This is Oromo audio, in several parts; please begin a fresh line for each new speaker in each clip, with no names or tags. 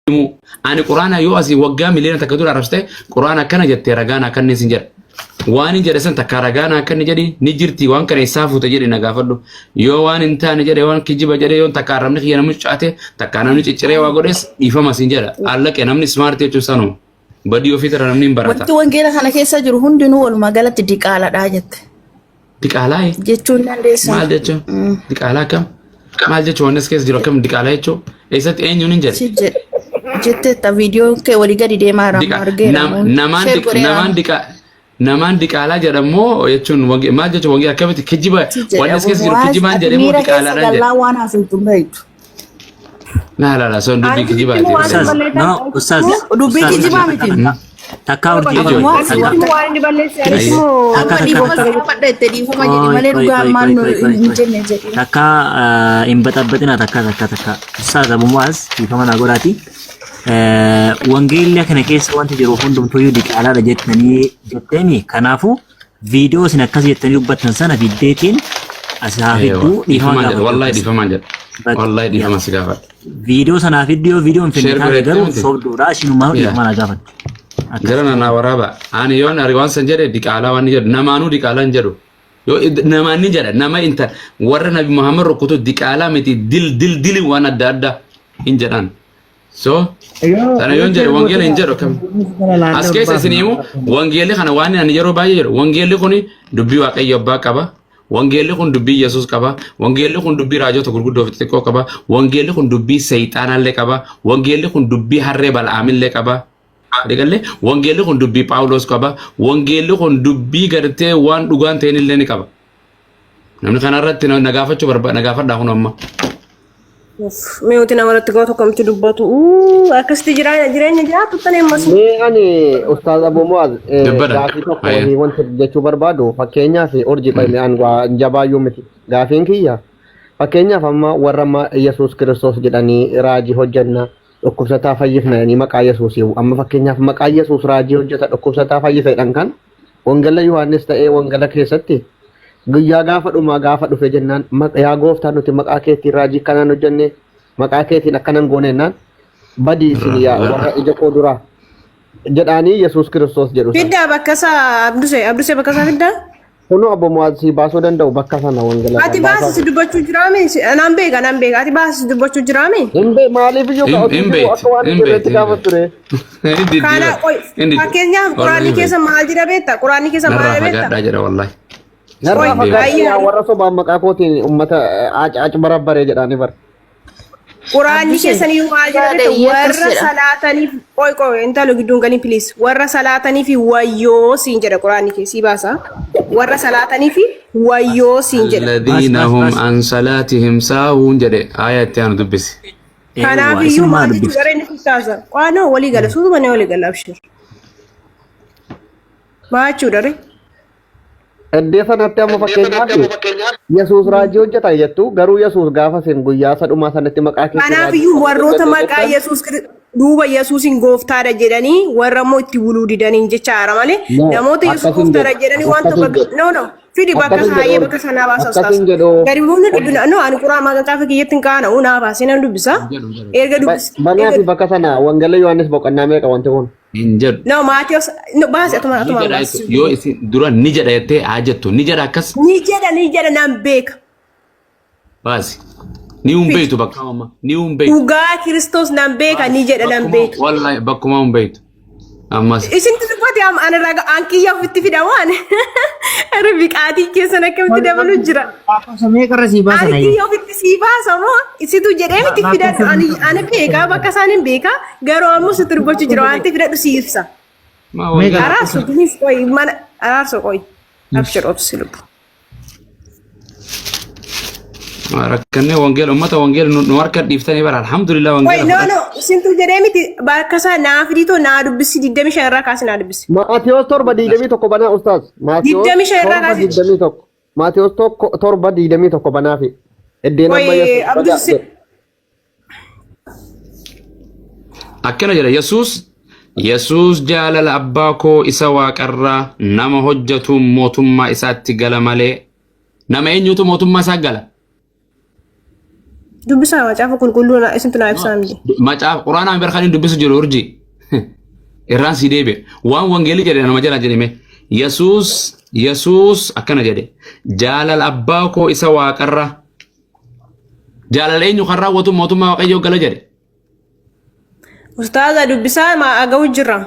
أنا قرآن يوازي وقام مليون تكدور عرفته قرآن كنا جت رجعنا كنا نسنجر وان جرسن تكارجعنا كنا جري نجرتي وان كنا يسافو تجري نجافلو يوان انت نجري وان كجيب جري يوان تكارمني خيانة مش عاته تكارمني تشري واقولس يفهم سنجر الله كنا من سمارت تجوسانو بديو في ترى نمني برا
وقت وان كنا خنا كيسا جروهن دنو والمجالة تديك على راجت
ديك على
جتون لنديسا
ما ديتشو ديك على كم ما ديتشو الناس كيس جرو كم ديك على يتشو إيسات إيه يونين جري
جت تا فيديو كوريجا دي مارا مارجي
namaan diqaalaa jedhamu jechuun maal jechuun wangi akkamitti kijiba waan as keessa jiru kijibaan jedhamu diqaalaa dhaan jedhamu
waan haasoftu beektu
la son dubbii kijibaa
no ustaz
dubbii kijibaa miti
takka urjii joo
waan ni balleessaa
akka dhiifama fadhatte dhiifama jedhi malee dhugaa ammaan hin jenne jedhi
takka hin baxabbaxina takka ustaz abumaas dhiifama naa godhaati wangeelli kana keessa wanti jiru hundumtuu diqaalaadha jettanii kanaafu viidiyoo isin akkas jettanii dubbattan sana fiddeetiin asaa fidduu
dhiifama wallahi dhiifama si gaafadha
viidiyoo sanaa viidiyoon finnitaa garuu sobduudha ishinumaa dhiifama naa gaafadha
garana naa waraaba ani yoon ariwaan san jedhe diqaalaa waan jedhu namaanuu diqaalaan jedhu yoo namaanni jedha nama inta warra nabi muhammad rukkutu diqaalaa miti dil waan adda adda hin jedhan so sana yoon jedhe wangeela hin jedhu kam as keessa isiniimu wangeelli kana waan ani yeroo baay'ee jedhu wangeelli kun dubbii waaqayyo abbaa qaba wangeelli kun dubbii yesus qaba wangeelli kun dubbii raajota gurguddoo fi xixiqqoo qaba wangeelli kun dubbii seeyxaanaallee qaba wangeelli kun dubbii harree bal'aamillee qaba digalle wangeelli kun dubbii paawulos qaba wangeelli kun dubbii gartee waan dhugaan ta'inillee ni qaba namni kanarratti nagaafadhaa kun amma
Mewti nama irratti gaafa tokkomti dubbatu akkasitti jireenya jiraatu tane masu.
Ani Ustaaz Abu Muaz gaafii tokko wanti jechuu barbaadu fakkeenyaaf urjii qalme an jabaayyuu miti gaafiin kiyya fakkeenyaaf amma warra Yesuus Kiristoos jedhanii raajii hojjenna dhukkubsataa fayyifna jedhanii maqaa Yesuus amma fakkeenyaaf maqaa Yesuus raajii hojjeta dhukkubsataa fayyifedhan kan wangala Yohaannis ta'ee wangala keessatti guyyaa gaafa dhufe jennaan yaa gooftaa nuti maqaa keetiin raajii kanaan hojjenne maqaa keetiin akkanan goonennaan badii isin yaa warra ija koo duraa jedhaanii Yesuus Kiristoos jedhu.
Fiddaa bakka isaa Abdusee bakka isaa fiddaa?
Kunoo Abbo Muwaaz si baasuu danda'u bakka sana wangala.
Ati baasisi dubbachuu jiraame? Anaan beeka. Ati baasisi dubbachuu jiraame?
Maaliif iyyuu akka waan irratti gaafa ture.
Kana fakkeenyaaf quraanni keessa maal jira beektaa? Quraanni keessa maal beektaa?
Narraa jira wallahi.
Narraa fagaatee warra sobaan maqaa kootiin uummata aac barabbaree jedhaanii bara.
Quraanni keessanii maal jira beektaa? Warra salaataniif qoy intalo gidduun ganii please. Warra salaataniif wayyoo siin jedha quraanni keessi baasa. Warra salaataniif wayyoo siin jedha.
Alladhiina hum an salaatihim saahun jedhe aayatti aanu dubbisi.
Kanaaf iyyuu maal jedhu inni fitaasa. Qaanoo walii gala suutuma ne walii gala abshir. Maachuu dare.
Eddee sanatti amma fakkeenyaaf Yesuus raajii hojjeta jettu garuu Yesuus gaafa sin guyyaa sadhumaa sanatti maqaa keessa.
Kanaaf iyyuu warroota maqaa Yesuus duuba Yesuusin gooftaadha jedhanii warra immoo itti buluu didaniin jechaadha malee namoota Yesuus gooftaadha jedhanii waan tokko no fidi bakka saayee bakka sanaa baasa ustaas gadi humni dubbina no ani quraa maqaa fi kiyyattiin kaana unaa baasee nan dubbisa erga dubbisa.
Banaa fi bakka sana wangala Yohaannis boqonnaa meeqa wanti kun?
Injadu.
No Maatiyoos baase atuma
yoo isin dura ni jedha jettee haa jettu ni jedha akkas.
Ni jedha nan beeka.
Baasi. Ni beektu bakka amma ni beektu.
Dhugaa Kiristoos nan beeka ni jedha nan beeka.
Wallahi bakkuma beektu. Ammas.
Isin tuffati ana raga ankiyyaa ofitti fida waan. Rabbi qaatii keessan akkamitti dabalu jira.
Samee qarra sii baasa na
ankiyyaa ofitti sii baasa moo isitu jedhee miti fida ani beeka bakka isaanin beeka garuu ammoo sitti dubbachuu jira waan ta'eef fidadhu sii ibsa. Araarsu kunis qoy mana araarsu qoy. Abshir obsi lubbu.
Rakkanne wangeela ummata wangeela nu harka dhiiftanii bara alhamdulillah wangeela.
No isintu jedhee miti bakka isaa naa fiditoo naa dubbisi 25 irraa kaasi naa dubbisi.
Maatiyoos 7:21 banaa ustaas.
25 irraa kaasi.
7:21 Maatiyoos 7:21 banaa fi eddeen amma Yesuus.
Akkana jedha Yesuus jaalala abbaa koo isa waaqarraa nama hojjetu mootummaa isaatti gala malee nama eenyutu mootummaa isaa gala?
Dubbisa macaafa qulqulluun isintu naa ibsaa miti.
Macaaf quraanaan berkanii dubbisu jiru urji. Irraan si deebe. Waan wangeelii jedhe nama jala jedhime. Yesuus akkana jedhe. Jaalala abbaa koo isa waaqarra. Jaalala eenyu kan raawwatu mootummaa waaqayyoo gala jedhe.
Ustaaza dubbisaa maa aga'u jirra.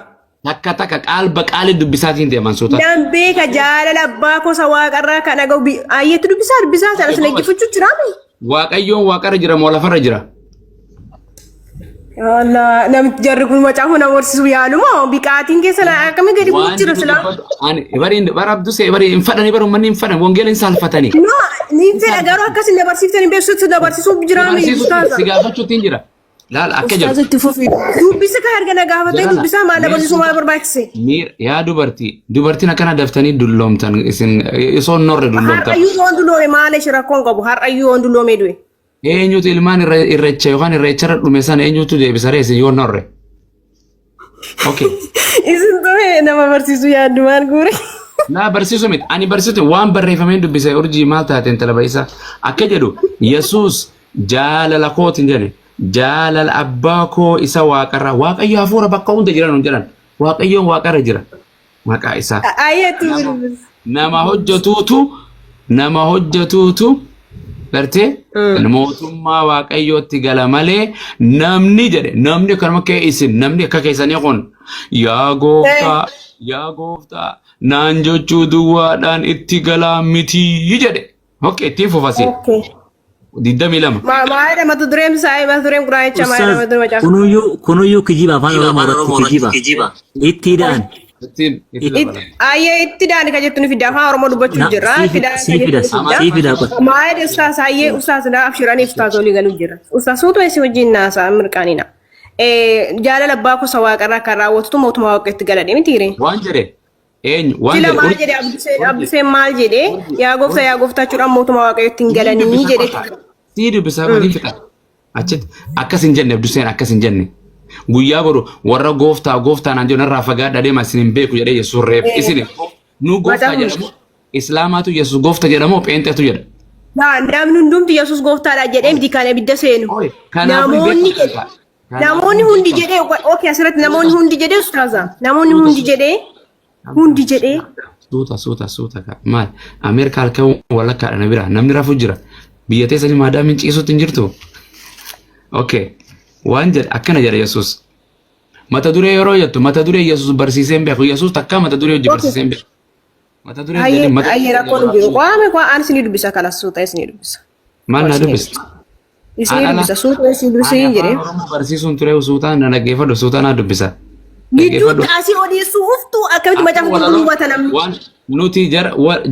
Takka qalba qaali dubbisaatiin deeman soota.
Dambee ka jaalala abbaa koo isa waaqarraa kan aga'u ayyeetti dubbisaa sana sin eeggifachuutu jiraame.
Waaqayyoon waaqarra jira moo lafarra jira?
Allah namni jarri kun macaafa nama horsiisuu yaaluma biqaatiin keessa akkamii gadi bu'u jira silaa.
Ani bara abdusee bara hin fadhani bara ummanni hin fadhan wangeela hin saalfatanii.
Ni fedha garuu akkas hin dabarsiiftanii beeksisuutti dabarsiisuuf jiraame.
Si gaafachuutiin jira. Laal akka jedhu.
Ustaaza itti fufi. Dubbisa kan argana gaafatee dubbisaa maal dabarsiisuu maal barbaachise?
Yaa dubartiin akkana daftanii dulloomtan isin osoo norre dulloomtan.
Har'ayyuu waan dulloome maal ishee rakkoon qabu har'ayyuu waan dulloome du'e.
Eenyutu ilmaan irreecha yookaan irreecharra dhume sana eenyutu deebisaree isin yoo norre. Okay.
Isin tuhe nama barsiisuu yaaddu maal guure.
Naa barsiisu miti ani barsiisu waan barreeffameen dubbise urjii maal taateen talaba isaa akka jedhu Yesuus jaalala kootiin jedhe. Jaalala abbaa koo isa waaqarra waaqayyo hafuura bakka hunda jiran jedhan waaqayyoon waaqarra jira maqaa isaa nama hojjetuutu gartee mootummaa waaqayyootti gala malee namni jedhe namni kanuma kee isin namni akka keessanii kun yaa gooftaa naan jechuu duwwaadhaan itti galaa mitii jedhe okay ittiin fufasii. Didami lama.
Maada matu durem saya matu durem kurang maada matu macam.
Kunuyu kijiba afaan oromoo kijiba. Ittidaan.
Ayah ittidaan kajettu fida afaan oromoo dubbachuu jira.
Siifida qota.
Maada ustaz ayah ustaz na abshirani ustaz oli galu jira. Ustaz suutu esi wajjin naasa mirqaanina. Jaalala abbaa koo isa waaqarraa kan raawwatutu mootummaa waaqatti galadhe mitiire.
Waan jedhe.
Sila maal jedhe abduseen maal jedhe yaa gooftaa jechuudhaan mootummaa waaqayyootti hin galanii jedhe.
Sii dubbisaa waliin fixa. Achitti akkas hin jenne abduseen akkas hin jenne. Guyyaa boru warra gooftaa naan jiru narraa fagaadhaa deema isin hin beeku jedhee Yesuus reef isin nu gooftaa jedhamu islaamaatu Yesuus gooftaa jedhamu pheenxeetu jedha.
Namni hundumti Yesuus gooftaadha jedhee miti kan ibidda seenu. Namoonni hundi jedhee okay asirratti namoonni hundi jedhee ustaaza namoonni hundi jedhee.
Suuta maal Ameerikaa halkan walakkaadha na bira namni rafuu jira biyya teessanii maadaamiin ciisuutti hin jirtu. Okay waan jedhe akkana jedha Yesuus mata duree yeroo jettu mata duree Yesuus barsiiseen beeku Yesuus takka mata duree hojii barsiiseen beeku. Mata duree jedhee mata
duree rakkoon jiru waan ani isin dubbisa kala suuta isin dubbisa.
Maal na dubbisa?
Isin dubbisa suuta isin dubbisa jedhee.
Barsiisuun ture suutaan na dhaggeeffadhu suutaan na dubbisa.
Gidduu taasii odeessuuftu akkamitti macaafa qulqulluu hubata namni.
Nuti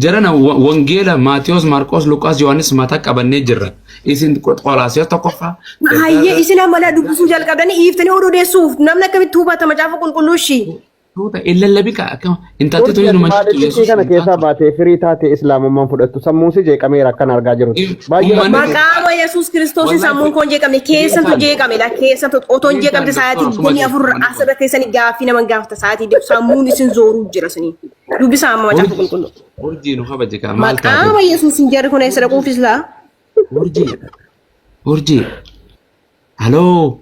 jarana wangeela Maatiyos, Marqos, Luqaas, Yohaannis mataa qabannee jirra. Isin Qolaasiyos tokkoffaa.
Hayyee isin ammalaa dubbisuu jalqabdanii iiftanii odeessuuf namni akkamitti hubata macaafa qulqulluu ishii.
Tuuta illallabi akkama intalti tuni nu
manchatu kana keessa baatee firii taate islaamummaan fudhattu sammuun si jeeqameera akkan argaa jiru.
Maqaama Yesuus Kiristoosin sammuun koon jeeqamne keessantu jeeqame la keessantu otoo hin jeeqamte sa'aatii 24 asirra keessanii gaaffii nama gaafata sa'aatii sammuun isin zooruu jira sanii. Dubbisa amma macaafa qulqulluu.
Urjii nu kabaje kaa maal taate.
Maqaama Yesuusin jarri kun eessa dhaquufis laa.
Urjii. Haloo.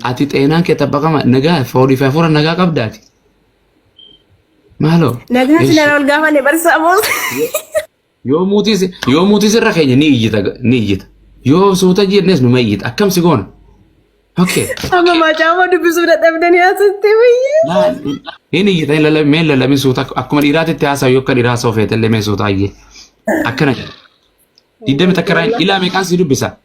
Ati xeenaan kee tabbaqama nagaa foolii fi hafuura nagaa qabdaati. Maaloo.
Nagaa sila ol gaafanne barsa amoos.
Yoo muutis irra keenya ni iyyita. Yoo suuta jirnes numa iyyita akkam si goona. Okay.
Amma macaafa dubbisuu dadhabdanii haasatti biyye.
Inni iyyita hin lalamin suuta akkuma dhiiraatitti haasaa yoo akka dhiiraa haasa'u feetellee mee suuta ayyee. Akkana jedha. Diddami takka irraa ilaa meeqaan si dubbisa.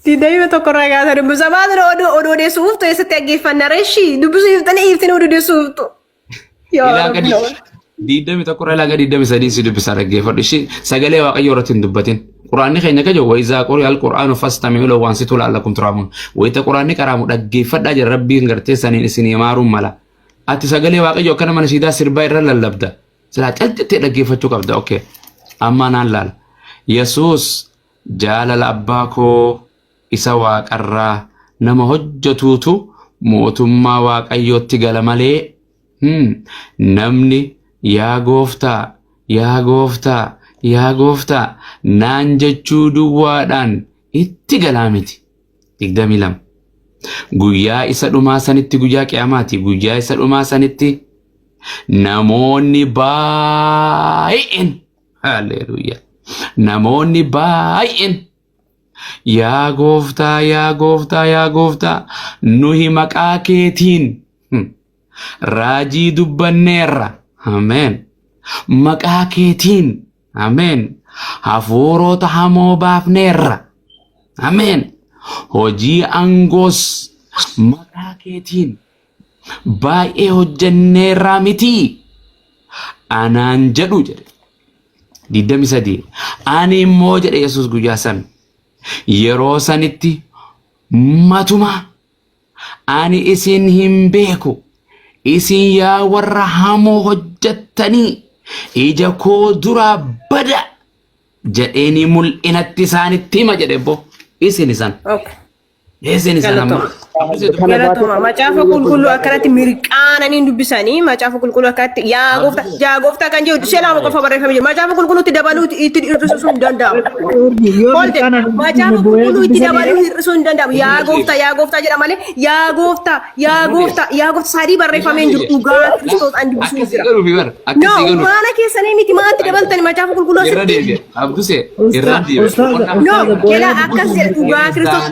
Tidak tokko irraa kaasa dubbisa baatira oduu odeessuuftu eessatti dhaggeeffanna reeshii dubbisuu iiftanii oduu odeessuuftu.
Diddami tokko irraa ilaa diddami sadii si dubbisa dhaggeeffadhu ishii sagalee waaqayyoo irratti hin dubbatin. Quraanni keenya kajo wayizaa qorii al-Qur'aanu fastami'uu lahu waansituu la'allakum turhamuun. Wayita quraanni qaraamu dhaggeeffadhaa jira rabbiin gartee saniin isin himaaruun mala. Ati sagalee waaqayyoo akkana mana siidaa sirbaa irra lallabda. Silaa calcattee dhaggeeffachuu qabda. Okay. Amma naan laala. Yesuus jaalala abbaa koo isa waaqarraa nama hojjetuutu mootummaa waaqayyootti gala malee namni yaa gooftaa naan jechuu duwwaadhaan itti galaa miti. 22 guyyaa isa dhumaa sanitti guyyaa qiyaamaati guyyaa isa dhumaa sanitti namoonni baay'een haleluuyaa namoonni baay'een yaa gooftaa yaa gooftaa yaa gooftaa nuhi maqaa keetiin raajii dubbanneerra ameen maqaa keetiin ameen hafuurota hamoo baafneerra ameen hojii angoos maqaa keetiin baay'ee hojjenneerra miti anaan jedhu jedhe 23 ani immoo jedhe Yesuus guyyaa san yeroo sanitti matuma ani isin hin beeku isin yaa warra hamoo hojjettanii ija koo dura bada jedheeni mul'inatti isaanitti hima jedhe bo isin isan isin isan amma
galatoma macaafa qulqulluu akkanatti mirqaananii dubbisanii macaafa qulqulluu akkanatti yaa gooftaa kan jedhu seelaama qofa barreeffamee jira macaafa qulqulluutti dabaluu itti hir'isuu hin danda'amu macaafa qulqulluu itti dabaluu hir'isuu hin danda'amu yaa gooftaa jedha malee yaa gooftaa sadii barreeffamee jiru dhugaa Kiristoos an dubbisuu jira no maana keessanii miti maatti dabaltani macaafa qulqulluu asitti
abduse irra deebi'e
no kela akkas jedha dhugaa Kiristoos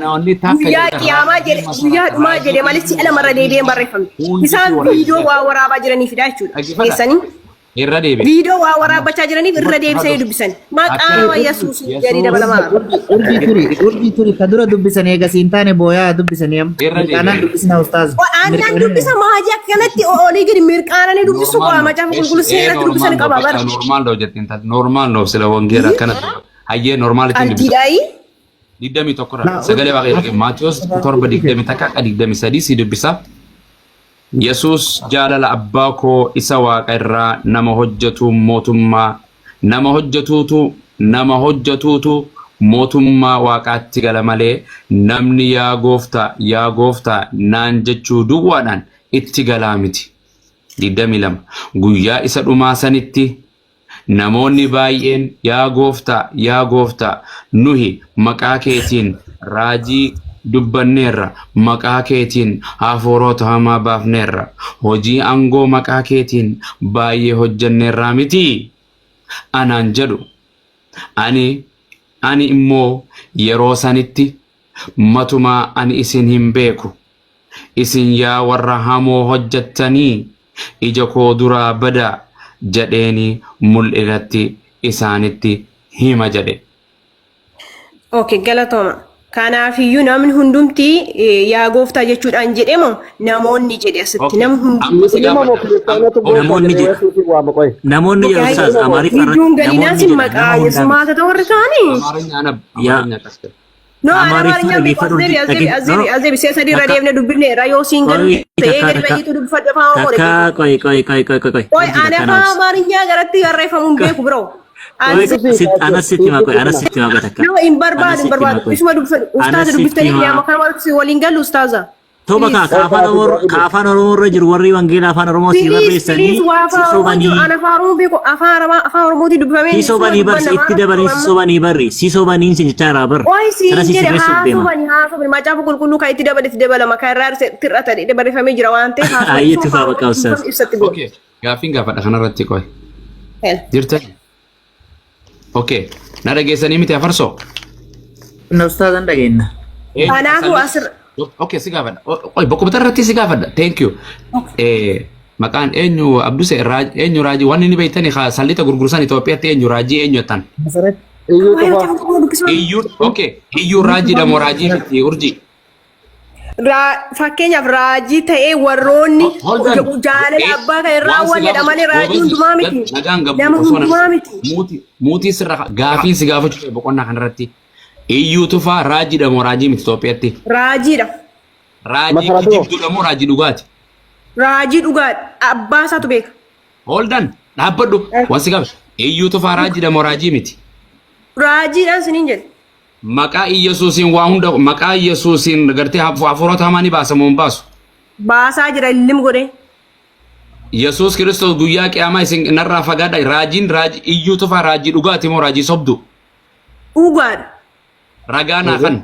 guyyaa qiyaamaa jedhe guyyaa dhumaa jedhe malee si'a lamarra deebi'een barreeffame isaan viidiyoo waa waraabaa jiraniifidha jechuudha keessanii
irra deebi'e
viidiyoo waa waraabachaa jiraniif irra deebisanii dubbisan maqaa Yesuus jedhanii dabalamaa
urjii turi ka dura dubbisan eegas hin taane booyaa dubbisanii mirqaanaan dubbisna ustaaz
aannan dubbisa maajii akkanatti olii gadi mirqaananii dubbisu qaba macaafa qulqulluu seeratti dubbisan qaba bara
normaal doo jettiin normaal noof sila wangeera akkanatti hayyee normaalitti dubbisa
antiidaayi
digdami tokkorra sagalee waaqayyoo Maatiyos 7:23 si dubbisa Yesuus jaalala abbaa koo isa waaqa irraa nama hojjetuutu mootummaa waaqaatti gala malee namni yaa gooftaa naan jechuu duwwaadhaan itti galaa miti 22 guyyaa isa dhumaa sanitti namoonni baay'een yaa gooftaa nuhi maqaa keetiin raajii dubbanneerra maqaa keetiin hafuurota hamaa baafneerra hojii angoo maqaa keetiin baay'ee hojjenneerra miti anaan jedhu ani immoo yeroo sanitti matumaa ani isin hin beeku isin yaa warra hamoo hojjettanii ija koo duraa badaa jedheeni mul'inatti isaanitti hima jedhe.
Okay, galatoma. Kanaafiyyuu namni hundumti yaa gooftaa jechuudhaan jedhemo namoonni jedhe asitti
namoonni jedhu ustaaz amaariif
ijuun galiinaa sin maqaa yesu maata ta'u warri ta'anii no amaarinya azebi siyaasa dirra deemne dubbinne yoo siin galu ta'ee gadi bayitu dubbifadhu afaan oromoo koy ani afaan amaarinya garatti barreeffamuun beeku biroo
anas sitti maqaa takka
no in barbaadu isuma dubbifadhu ustaaza dubbiftanii yaama kan waliin galu ustaaza
toba kaafaan oromoo jiru warri wangeela afaan oromoo si barreessanii sisobanii
afaan oromooti dubbifamee
sisobanii bar itti dabalanii sisobanii barri sisobanii sin jechaaraa bar
kana si sirreessuuf deema macaafa qulqulluu kan itti dabalama kan irraa tir'ata barreeffamee jira waan ta'eef
ayyetti faa bakka ustaas
okay gaafiin gaafadha kanarratti qoy jirta okay na dhageessanii miti afarsoo
na ustaazan dhageenya
kanaafu asirra
okay sigafada oi bokko batarratti sigafada thank you makan enyu abduse enyu raji wanni ni beitani kha salita gurgurusan Itoophiyaatti enyu raji enyu tan enyu okay enyu raji da moraji miti urji
fakkeenyaaf raajii ta'ee warroonni jaalala abbaa kan irraa walledha malee raajii hundumaa miti nama hundumaa miti
muutii sirra gaafii si gaafachuu boqonnaa kanarratti iyyuu tufaa raajiidha moo raajii miti Itoophiyaatti?
Raajiidha.
Raajii kijibduudha moo raajii dhugaati?
Raajii dhugaati. Abbaa isaatu beeka.
Holdan dhaabbadhu wansi qaba. Iyyuu tufaa raajiidha moo raajii miti?
Raajiidhaan siniin jedhe.
Maqaa Iyyasuusiin waa hunda maqaa Iyyasuusiin gartee hafuurota hamaa ni baasa moo hin baasu?
Baasaa jira illim godhe.
Yesuus Kiristoos guyyaa qiyaamaa isin narraa fagaadha. Raajiin raajii iyyuu tufaa raajii dhugaati moo raajii sobdu?
Dhugaan.
Ragaanaa kan.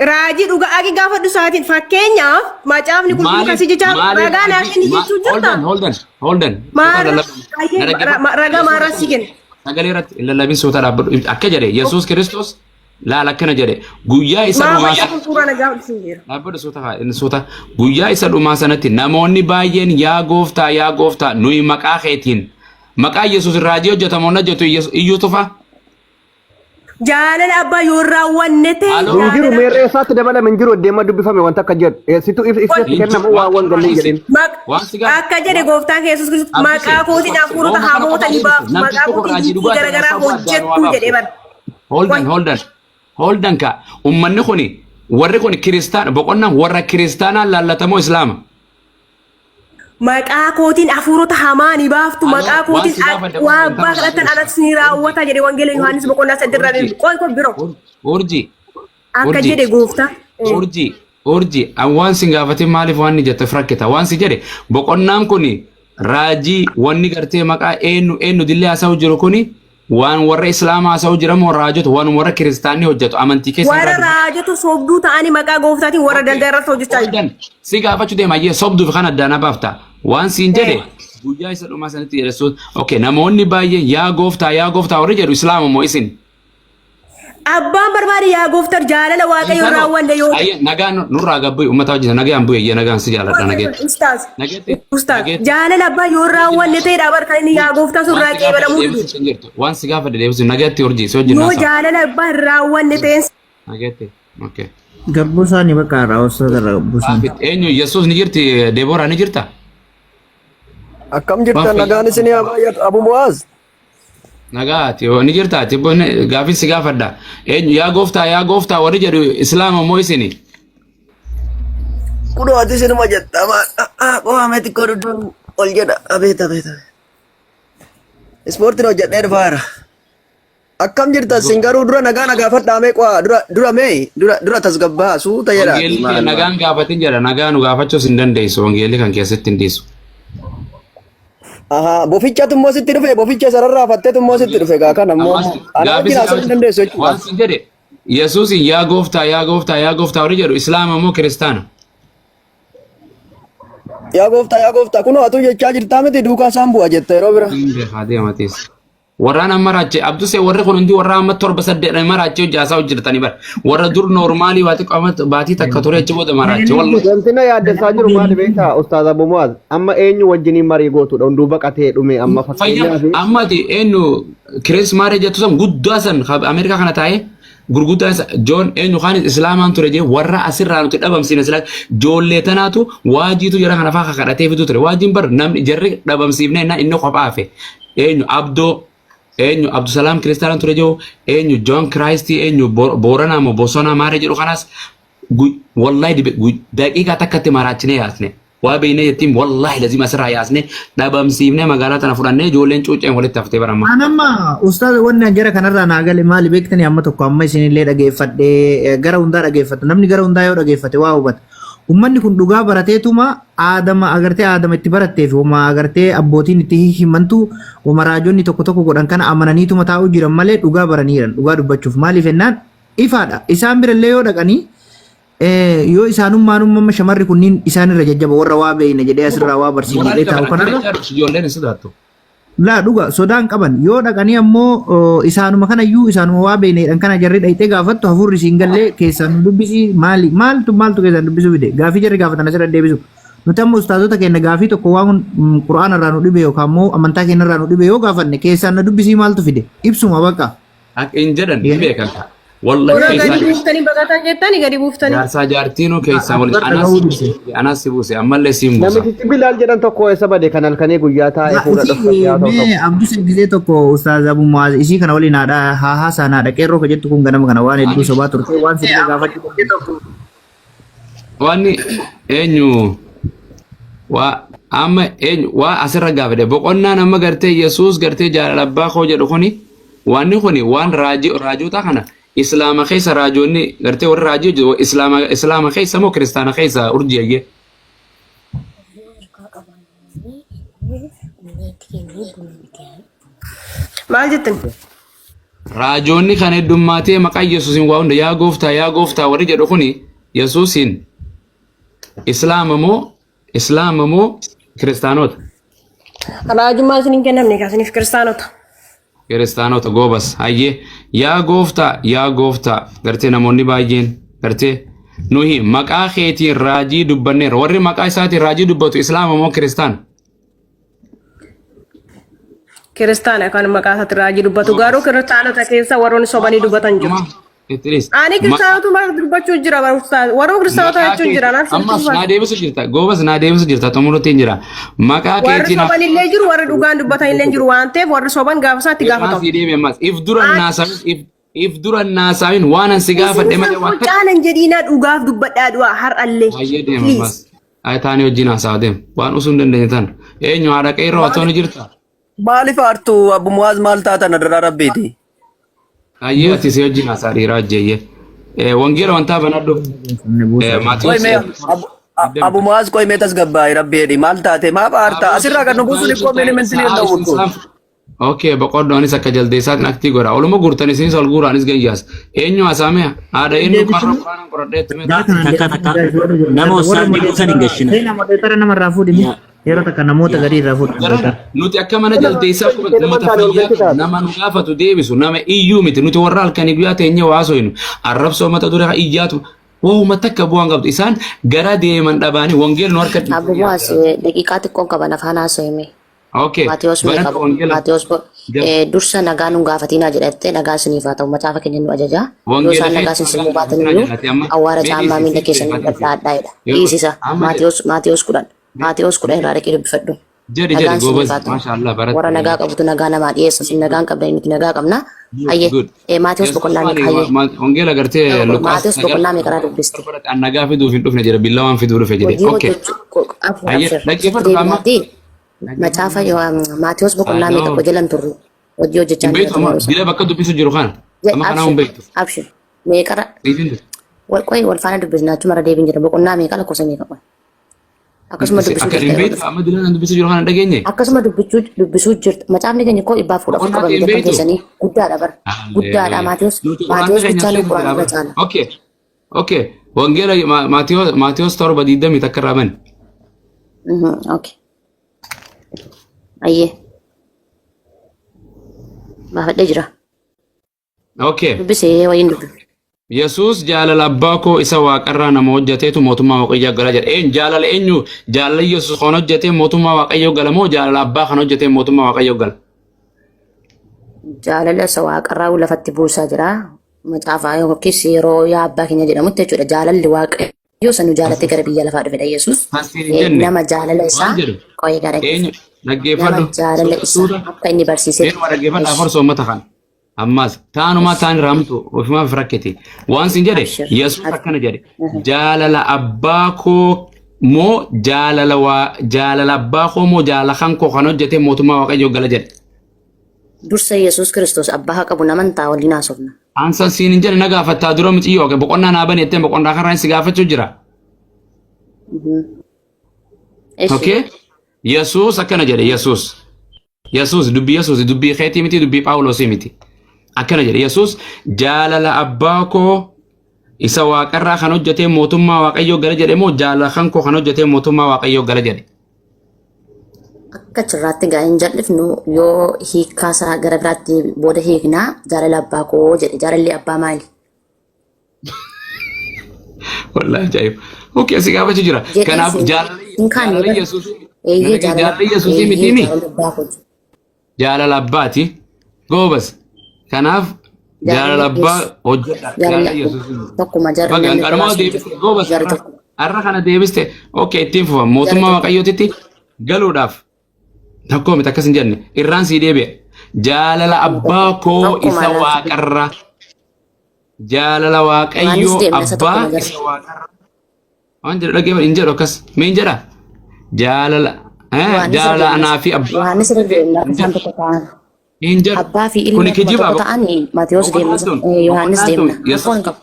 Raajii dhugaa agi gaafa dhusaatiin fakkeenyaaf macaafni kun akkasii jecha ragaa naa kenni jechuu jirta.
Holdan.
Ragaa maaraa si kenna.
Sagalee irratti lallabin soota dhaabbadhu akka jedhe Yesuus Kiristoos laala akkana jedhe guyyaa isa dhumaa dhaabbadhu soota guyyaa isa dhumaa sanatti namoonni baay'een yaa gooftaa nuyi maqaa keetiin maqaa Yesuus raajii hojjetamoon hojjetu iyyuu tufa.
Jaalala abbaa yoo raawwanne ta'e.
Injiru meerree isaatti dabalame injiru deema dubbifame wanta akka jedhu situ ibsatti kennamu waan gallee jedhin.
Akka jedhe gooftaan Yesuus Kiristoos maqaa kootiin hafuurota hamoota ni baaftu maqaa kootiin garaagaraa hojjettu jedhee bara.
Holdan ka ummanni kuni warri kuni kiristaana boqonnaan warra kiristaanaan laallatamoo islaama.
Maqaa kootiin hafuurota hamaa ni baaftu maqaa kootiin waa abbaa kadhatan alatti ni raawwata jedhe wangeela Yohaannis boqonnaa 8 irraa qoy biroo.
Urjii.
Akka jedhe gooftaa.
Urjii waan sin gaafatin maaliif waan ni jette frakkita waan si jedhe boqonnaan kuni raajii wanni gartee maqaa eenyu dillee haasa'u jiru kuni waan warra islaamaa haasa'u jiramoo raajota waan warra kiristaanii hojjetu amantii keessa.
Warra raajota sobduu ta'anii maqaa gooftaatiin warra daldalaa hojjechaa jiru.
Si gaafachuu deema sobduuf kan addaana baafta. Waan siin jedhe guyyaa isa dhumaa sanatti Yesuus namoonni baay'een yaa gooftaa warri jedhu islaama moo isin.
Abbaan barbaade yaa gooftaa jaalala waaqayyoo raawwanne yoo.
Nagaan nurraa gabbu'e uummata wajjin nagaan bu'e nagaan si jaaladha nageetti.
Ustaaz jaalala abbaa yoo raawwanne ta'edha barka inni yaa gooftaa sun irraa qeebalamuu.
Waan si gaafa deebisu nageetti urjii si wajjin
yoo jaalala abbaa raawwanne ta'es.
Nageetti
Gabbuu isaanii bakka raawwasoo irra gabbuu isaanii.
Eenyu Yesuus ni jirti Deeboraa ni jirta.
Akkam jirta nagaan isinii Abu Mu'aaz.
Nagaati ni jirtaati gaafii si gaafadha eenyu yaa gooftaa warri jedhu islaama moo isini.
Kudu ati sinuma jedhama qo'ame xiqqoo dudduun ol jedha abeet. Ispoortiin hojjedhee dhufaara. Akkam jirta sin garuu dura nagaa gaafadhaamee qo'a dura tasgabbaa suuta jedha.
Wangeelli nagaan gaafatin jedha nagaa nu gaafachuus hin dandeessu wangeelli kan keessatti hin dhiisu.
Boficha tummoo sitti dhufe boficha sararraa fattee tummoo sitti dhufe gaa kan ammoo anaatiin haasa'uu dandeessu jechuudha.
Waan sin jedhe Yesuus yaa gooftaa warri jedhu islaama moo kiristaana.
Yaa gooftaa kunoo atu jechaa jirtaa miti duukaa isaan bu'a jetta yeroo bira.
Warraan amma raachee abdusee warri kun hundi warra amma 7-8 maraachee hojjaasaa hojjetanii bara warra dur noormaalii waati qabamat baatii takka ture achi booda maraachee wallahi.
Wantina yaaddeessaa jiru maali beektaa Ustaaz Abu Mu'aaz amma eenyu wajjiniin marii gootudha hunduu baqatee dhume amma fakkeenyaaf.
Ammati eenyu kirees maaree jettu san guddaa san Ameerikaa kana taa'ee gurguddaa Joon eenyu kaanis islaamaan ture jee warra asirraa nuti dhabamsiine silaa joollee tanaatu waajiitu jara kana faa kadhatee fitu ture waajiin bar namni jarri dhabamsiifne inni kophaa hafe eenyu Abdusalaam kiristaanaan ture jiru eenyu Joon Kiraayistii eenyu Booranaa moo Bosonaa maaree jedhu kanaas wallahi daqiiqaa takkatti maraachinee yaasne waa beeknee jettiin wallahi lazima asirraa yaasne dhabamsiifnee magaalaa tana fudhannee ijoolleen cuucceen walitti haftee baramma.
Anamma ustaaz wanni jara kanarraa naa gale maali beektanii amma tokko amma isinillee dhageeffadhee gara hundaa dhageeffatu namni gara hundaa yoo dhageeffate waa hubata. Ummanni kun dhugaa barateetuma aadama itti baratteef wama agartee abbootiin itti himantu wama raajonni tokko godhan kana amananiituma taa'uu jiran malee dhugaa baraniiran dhugaa dubbachuuf maaliif ennaan ifaadha isaan birallee yoo dhaqanii yoo isaanummaanumma shamarri kunniin isaanirra jajjaba warra waa beeyne jedhee asirraa waa barsiifamee taa'u kanarra laa dhuga sodaan qaban yoo dhaqanii ammoo isaanuma kanayyuu isaanuma waa beeyneedhaan kana jarri dhayxee gaafattu hafuurri siin gallee keessaan nu dubbisi maaltu keessaan dubbisuu fide gaafii jarri gaafatan asirra deebisu nuti ammoo ustaazota keenya gaafii tokko waan quraana irraa nu dhibe yookaan ammoo amantaa keenya irraa nu dhibe yoo gaafanne keessaan na dubbisii maaltu fide ibsuma bakka.
Akka hin jedhan dhibee kan ta'a. Wallahi
gadi buuftanii baqataa jettanii gadi buuftanii.
Jaarsaa jaartiinuu keessaa waliin anas si buuse ammallee si buusa.
Namichi Bilaal jedhan tokko eessa bade kan halkanii guyyaa taa'ee fuula dhokfatee
tokko. Abdus gisee tokko ustaaz Abu Mu'aaz isii kana waliin haasaa naadha qeerroo ka jettu kun ganama kana waan hedduu sobaa turte waan sirrii gaafachuu.
Wanni eenyu amma eenyu waa asirra gaafate boqonnaan amma gartee Yesuus gartee jaalala abbaa koo jedhu kuni waan raajota kana. Islaama keessa raajoonni gartee warra raajii islaama keessa moo kiristaana keessa urjiyayye.
Maal jettan?
Raajoonni kan heddummaatee maqaa Yesuusin waa hunda yaa gooftaa warri jedhu kuni Yesuusin Islaama moo kiristaanota?
Raajummaa isiniin kennamne kaasiniif kiristaanota.
Kiristaanota goobas hayyee yaa gooftaa gartee namoonni baay'een gartee nuyi maqaa keetiin raajii dubbanneera warri maqaa isaatiin raajii dubbatu Islaama moo kiristaana?
Kiristaana kan maqaa isaatti raajii dubbatu garuu kiristaanota keessa warroonni sobanii dubbatan jiru. Ani kiristaanota dubbachuu jira warroon kiristaanota jechuun jira.
Ammas naa deebisu jirta goobas naa deebisu jirta xumuruutiin jira maqaa keetiin.
Warri soban illee jiru warri dhugaan dubbatan illee jiru waan ta'eef warri soban gaafa isaatti gaafatamu.
If dura naasamin waan an si gaafadhe malee waan
takka. Caalan jedhiinaa dhugaaf dubbadhaa du'a har'allee.
Baay'ee deema bas. Taanii wajjin haasaa deema waan usuu hin dandeenye tan eenyu haadha qeerroo otoo ni jirta.
Maaliif aartu Abbo Mu'aaz maal taatan adaraa rabbiiti?
Ayyee ati si wajjin haasaa dhiiraa ajjeeyye. Wangeela wantaa banadhu.
Abbo Mu'aaz qoy mee tasgabbaa'e rabbeedhi maal taate maaf aarta asirraa kan nu buusuun ikkoo minimentiin hin ta'u.
Okay, boqoddoonis akka jaldeessaatiin aktii godha. Oluma guurtanis isinis ol guuraanis gayyaas. Eenyu haasa'amee haadha eenyu qarra quraanaan qoradheetti mee.
Takka nama osaan dhiibuusan hin gashina.
Namoota namarraa fuudhini. Yeroo takka namoota gadii irraa fuudhan.
Nuti akka mana jaldeessaa uummata fayyaa nama nu gaafatu deebisu nama iyyuu miti nuti warra halkanii guyyaa teenyee waasoynu arrabsoo mata dure iyyaatu wahuma takka bu'aan qabdu isaan gara deeman dhabaanii wangeela nu harka
Abbo Mu'aaz daqiiqaa xiqqoon qaban afaan haasa'ime.
Okay.
Maatiyoos dursa nagaa nu gaafatinaa jedhatte nagaa isiniif haa ta'u macaafa keenya nu ajaja. Yoo isaan nagaa isin baatan iyyuu awwaara caammaa miila keessanii dhadhaadhaa'edha. Dhiisisa Maatiyoos 10 irraa dhaqee dubbifadhu.
Jadi goobas maashaallah baratti.
Warra nagaa qabutu nagaa namaa dhiyeessa isin nagaan qabdan nuti nagaa qabna. Hayyee Maatiyoos boqonnaa meeqa hayyee.
Wangeela gartee Luqaas.
Maatiyoos boqonnaa meeqa irraa dubbiste.
Nagaa fiduuf hin dhufne jedha billawaan fiduu dhufe jedhe. Okay. Hayyee dhaggeeffadhu amma.
Macaafa Maatiyoos boqonnaa meeqa qojalan turre hojii hojjechaa
dila bakka dubbisu jiru kana amma kana hin beektu
abshir meeqara wal faana dubbisnaachu mara deebiin jira boqonnaa meeqa lakkoofsa meeqa qoy akkasuma
dubbisu jiru kana dhageenye
akkasuma dubbisuu jirtu macaafni keenya koo dhibbaa fuudha qaban jedhan keessanii guddaadha bara guddaadha Maatiyoos bichaa nu quraan irra caala.
Okay wangeela Maatiyoos 7:20 takka irraa bani.
Okay. Ayyee. Baafadhee jira.
Okay.
Dubbisee wayiin dubbi.
Yesuus jaalala abbaa koo isa waaqarraa nama hojjeteetu mootummaa waaqayyoo gala jedha. Jaalala eenyu jaalala Yesuus kan hojjetee mootummaa waaqayyoo gala moo jaalala abbaa kan hojjetee mootummaa waaqayyoo gala?
Jaalala isa waaqarraa lafatti buusaa jira. Macaafa yookiis yeroo yaa abbaa keenya jedhamutti jechuudha. Jaalalli waaqayyoo sanu jaalattee gara biyya lafaa dhufedha Yesuus. Nama jaalala isaa qo'ee gara
dhaggeeffadhu.
Jaalala isaa akka inni barsiisee.
Dhaggeeffadhu afur soommata kana. Ammas taanuma taan raamtu ofumaaf rakkate. Waan sin jedhe Yesuus akkana jedhe jaalala abbaa koo moo jaalala abbaa koo moo jaalala kan koo kan hojjetee mootummaa waaqayyoo gala jedhe.
Dursa Yesuus Kiristoos abbaa haa qabu namantaa waliin haasofna.
Ansan siin hin jedhe na gaafattaa dura mitiyyoo boqonnaa naa bani jettee boqonnaa kanaan si gaafachuu jira. Okay. Yesuus akkana jedhe Yesuus dubbii keetii miti dubbii Phaawulosii miti. Akkana jedhe Yesuus jaalala abbaa koo isa waaqarraa kan hojjetee mootummaa waaqayyoo gala jedhe moo jaalala kan koo kan hojjetee mootummaa waaqayyoo gala jedhe.
Akka cirraatti gaa hin jal'ifnu yoo hiikkaasaa gara biraatti booda hiiknaa jaalala abbaa koo jedhe jaalalli abbaa maali?
Wallaahi ajaa'iba. Okay si gaafachuu jira. Kanaaf jaalala Yesuusii mitiimi. Jaalala abbaati. Goobas. Kanaaf jaalala abbaa hojjedha. Jaalala Yesuusii.
Tokkuma jarri.
Baganqarumaa deebiste goobas. Har'a kana deebiste. Okay ittiin fufa mootummaa waaqayyootitti galuudhaaf. Takkoo miti akkas hin jenne irraan sii deebi'e. Jaalala abbaa koo isa waaqarra. Jaalala waaqayyoo abbaa isa waaqarra. Waan jedhu dhaggeeffadhu hin jedhu akkas mee hin jedhaa? Jaalala anaa fi abbaa.
Yohaannis isaan tokko ta'an.
Hin jedhu.
Abbaa fi ilmi tokko ta'an Maatiyoos deemna. Yohaannis deemna. Rakkoon qabu.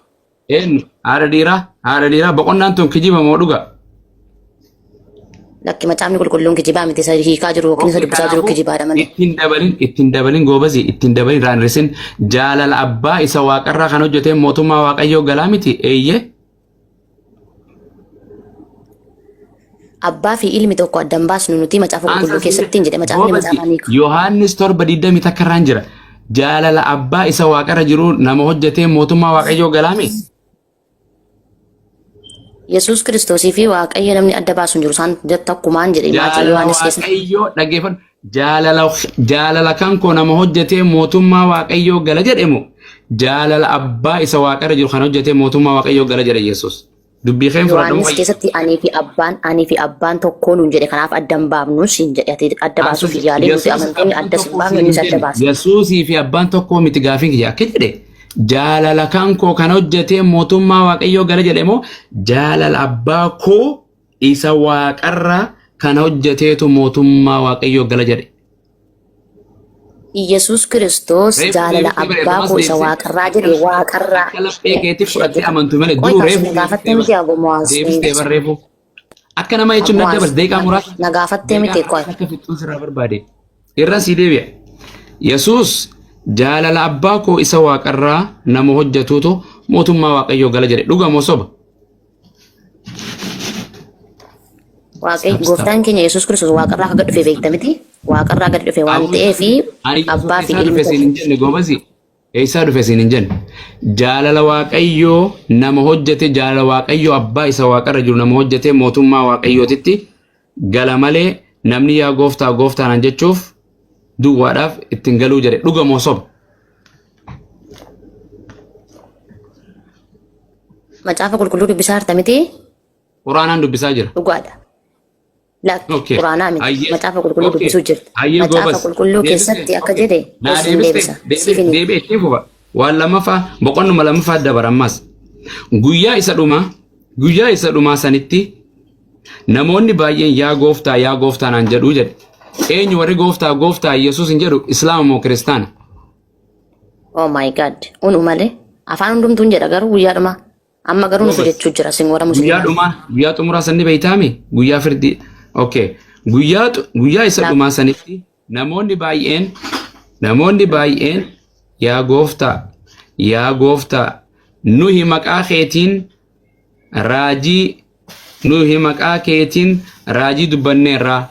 Haadha dhiiraa boqonnaan tun kijiba moo dhuga?
Lakki macaafni qulqulluun kijibaa miti isa hiikaa jiru yookiin isa dubbisaa jiru kijibaadha malee.
Ittiin dabalin goobasi ittiin dabalin raanrisin jaalala abbaa isa waaqarraa kan hojjete mootummaa waaqayyoo galaa miti eeyyee.
Abbaa fi ilmi tokko addan baasnu nuti macaafa qulqulluu keessatti hin jedhe macaafni macaafaanii.
Yohaannis 7:20 takka irraan jira. Jaalala abbaa isa waaqarra jiru nama hojjetee mootummaa waaqayyoo galaa miti.
Yesuus Kiristoosii fi Waaqayyo namni adda baasu hin jiru isaan takkumaan jedhe Maatiyoo Yohaannis keessatti.
Waaqayyoo dhaggeeffadhu jaalala kan koo nama hojjetee mootummaa waaqayyoo gala jedhemu jaalala abbaa isa waaqarra jiru kan hojjetee mootummaa waaqayyoo gala jedhe Yesuus. Dubbii keen fudhadhamu.
Yohaannis keessattianii fi abbaan tokkoo nuun jedhe kanaaf addan baafnus hin jedhe ati adda baasuuf yaalee nuti amantoonni adda sin baafnu innis adda baasu.
Yesuusii fi abbaan tokkoo miti gaafiin kiyya akka jedhe. Jaalala kan koo kan hojjetee mootummaa waaqayyoo gala jedhemo jaalala abbaa koo isa waaqarra kan hojjeteetu mootummaa waaqayyoo gala jedhe.
Yesuus Kiristoos jaalala abbaa koo isa waaqarraa jedhe waaqarraa.
Kalaphee keetiif fudhattee amantu malee duruu reefu.
Nagaafattee miti agomo'aas.
Deebistee barreefu. Akka nama jechuun nadda barreessa deeqaa muraasa.
Nagaafattee miti qoy.
Akka fixuun sirraa barbaade. Irra sii deebi'a. Yesuus jaalala abbaa koo isa waaqarraa nama hojjetuutu mootummaa waaqayyoo gala jedhe dhuga moo soba?
Gooftaan keenya Yesuus Kiristoos waaqarraa akka gad dhufe beekta miti? Waaqarraa gad dhufe waan ta'eef abbaa fi ilmi
tokko. Eessaa dhufe siin hin jenne? Jaalala waaqayyoo nama hojjete jaalala waaqayyoo abbaa isa waaqarra jiru nama hojjete mootummaa waaqayyootitti gala malee namni yaa gooftaa gooftaanaan jechuuf duwwaadhaaf ittiin galuu jedhe dhuga moo soba?
Macaafa qulqulluu dubbisaa jirta miti?
Quraanaan dubbisaa jira.
Dhugaadha. Lakki quraanaa miti macaafa qulqulluu dubbisuu jirta. Macaafa qulqulluu keessatti akka jedhe siin deebisa.
Deebi'ee ittiin fufa. Waan lammaffaa boqonnuma lammaffaa dabara ammas. Guyyaa isa dhumaa sanitti namoonni baay'een yaa gooftaa naan jedhuu jedhe. Eenyu warri gooftaa Yesuus hin jedhu Islaama moo Kiristaana?
Oh my God. Unu malee afaan hundumtuun jedha garuu guyyaadhuma. Amma garuu nuti jechuu jira sin warra musliimaa.
Guyyaa xumuraa sanni beeytaami? Guyyaa firdii. Okay. Guyyaa isa dhumaa sanitti namoonni baay'een yaa gooftaa nuhi maqaa keetiin raajii dubbanneerraa.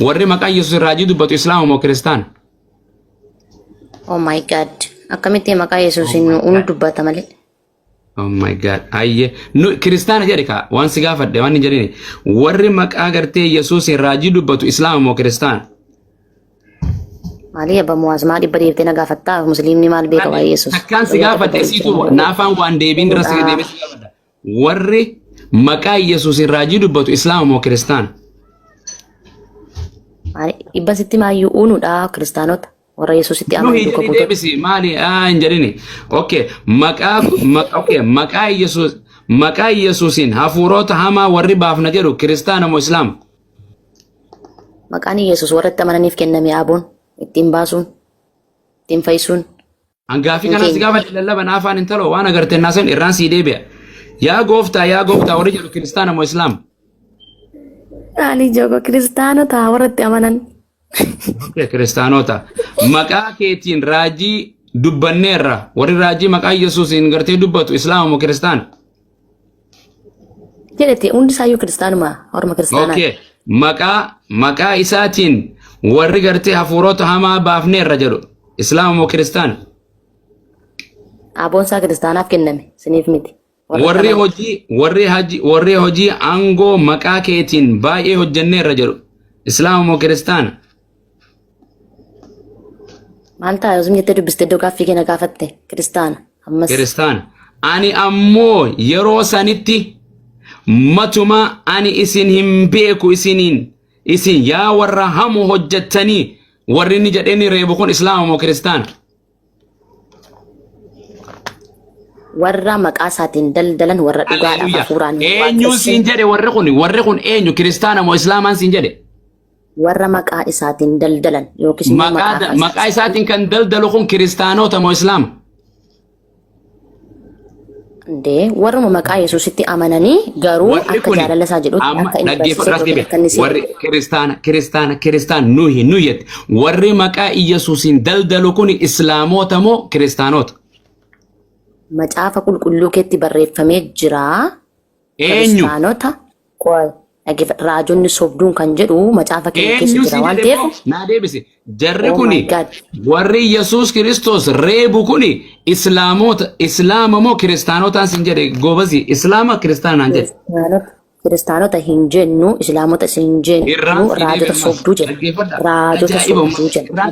Warri maqaa Yesuus raajii dubbatu Islaama moo Kiristaana?
Oh my God. Akkamitti maqaa Yesuusin unu dubbata malee?
Oh my God. Ayye. Kiristaana jedhe kaa waan si gaafadhe waan hin jedhine. Warri maqaa gartee Yesuusin raajii dubbatu Islaama moo Kiristaana?
Maalii abba muwaas maal dhibba deebitee na gaafattaa musliimni maal beeka waa'ee Yesuus?
Takkaan si gaafadhe siitu naafaan waan deebiin dura si deebee si gaafadha. Warri maqaa Yesuusin raajii dubbatu Islaama moo Kiristaana?
Dhibba sitti maayyuu uunuudha kiristaanota warra Yesuusitti
amanu duuka buutu. Deebisi maali hin jedhini. Okay maqaa Yesuusin hafuurota hamaa warri baafna jedhu Kiristaana moo Islaama?
Maqaan Yesuus warra itti amananiif kenname aaboon ittiin baasuun ittiin fayyisuun.
Hangaafii kanas gaafa lallaba naafaan hin taloo waan agartee naasan irraan sii deebi'a. Yaa gooftaa warri jedhu Kiristaana moo Islaama?
Ani jogo kiristaanota warra itti amanan.
Kiristaanota. Maqaa keetiin raajii dubbanneerra. Warri raajii maqaa Yesuusin gartee dubbatu Islaama moo Kiristaana?
Jedhete hundi isaayyuu kiristaanuma orma kiristaanaa.
Okay. Maqaa isaatiin warri gartee hafuurota hamaa baafneerra jedhu Islaama moo Kiristaana?
Aaboon isaa kiristaanaaf kenname siniif miti.
Warri hojii aangoo maqaa keetiin baay'ee hojjenneerra jedhu Islaama moo Kiristaana?
Maal ta'a yoo jettee dubbistee iddoo gaaffii keenya gaafatte Kiristaana ammas.
Kiristaana. Ani ammoo yeroo sanitti matuma ani isin hin beeku isin yaa warra hamu hojjettanii warri inni jedheni reebu kun Islaama moo Kiristaana?
Warra maqaa isaatiin daldalan warra dhugaadhaaf hafuuraan.
Eenyu siin jedhe warri kun eenyu Kiristaana moo Islaamaan siin jedhe?
Warra maqaa isaatiin daldalan yookiin
maqaa isaatiin kan daldalu kun Kiristaanota moo Islaama?
Inde warra maqaa Yesuusitti amananii garuu akka jaalalasaa jedhutti akka inni barsiisu
warri kiristaana nuyyet warri maqaa Yesuusin daldalu kun islaamota moo kiristaanota?
Macaafa qulqulluu keetti barreeffamee jira.
Eenyu?
Kiristaanota raajonni sobduun kan jedhu macaafa keessa jira waan ta'eef.
Naa deebisi. Jarri kuni warri Yesuus Kiristoos reebu kuni islaama moo kiristaanotaan sin jedhe gobazi islaama kiristaanaan jedhe.
Kiristaanota hin jennu islaamota hin jennu raajota sobduu jedha. Raajota sobduu jedha.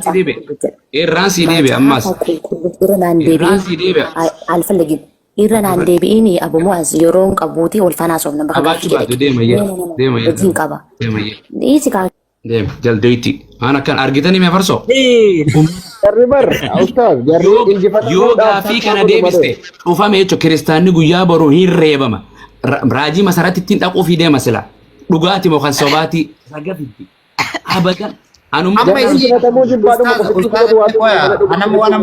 Irraan si deebi ammas. Irraan si deebi.
Alfalegi. Irra naan deebi'ini Abu Muaz yeroo qabuuti wal fanaa soofna bakka
gaafii jedhe. Deema
qaba.
Dhiisi kaa. Deema jaldeetti. Ana kan argitanii mee farsoo?
Jarri bar ustaaz jarri injifatan.
Yoo gaafii kana deebiste dhufame jechuun kiristaanni guyyaa boruu hin reebama. Raajii masaratti ittiin dhaquu fi deema sila. Dhugaati moo kan sobaati sagafitti. Abadan.
Amma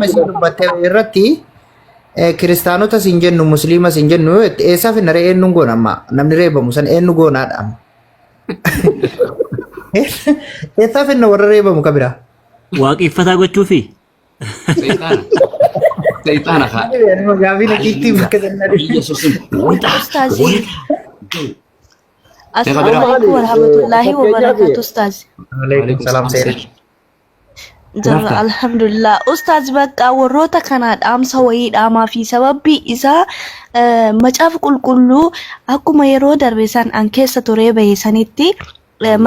isin dubbatte irratti kiristaanota sin jennu musliima sin jennu eessaaf hin re'een nu goona amma namni reebamu san eenyu goonaadha. Eessaaf hin warra reebamu kabira.
Waaqeffataa gochuufi.
Seexaana haa.
Gaafii naqiitti bakka jannati.
Ustaazi. Assalamualaikum warahmatullahi wabarakatuh Ustaazi.
Waalaikumsalam seera.
Jarra alhamdulillah Ustaaz bakka warroota kana dhaamsa wayii dhaamaa fi sababbi isaa macaafa qulqulluu akkuma yeroo darbe san an keessa turee bahe sanitti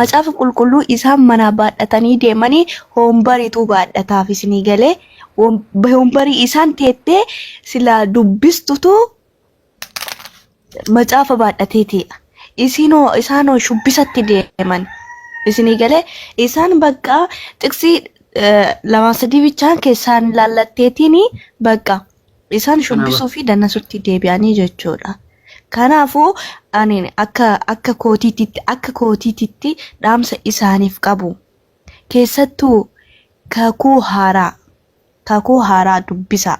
macaafa qulqulluu isaan mana baadhatanii deemanii hombariitu baadhataaf isinii galee hombarii isaan teettee sila dubbistutu macaafa baadhateetiidha. Isaanoo shubbisatti deeman isinii galee isaan bakka xiqsii lama sadii bichaan keessaan laallatteetiin bakka isaan shubbisuu fi dannasutti deebi'anii jechuudha. Kanaafuu ani akka kootiititti dhaamsa isaaniif qabu. Keessattuu kakuu haaraa dubbisa.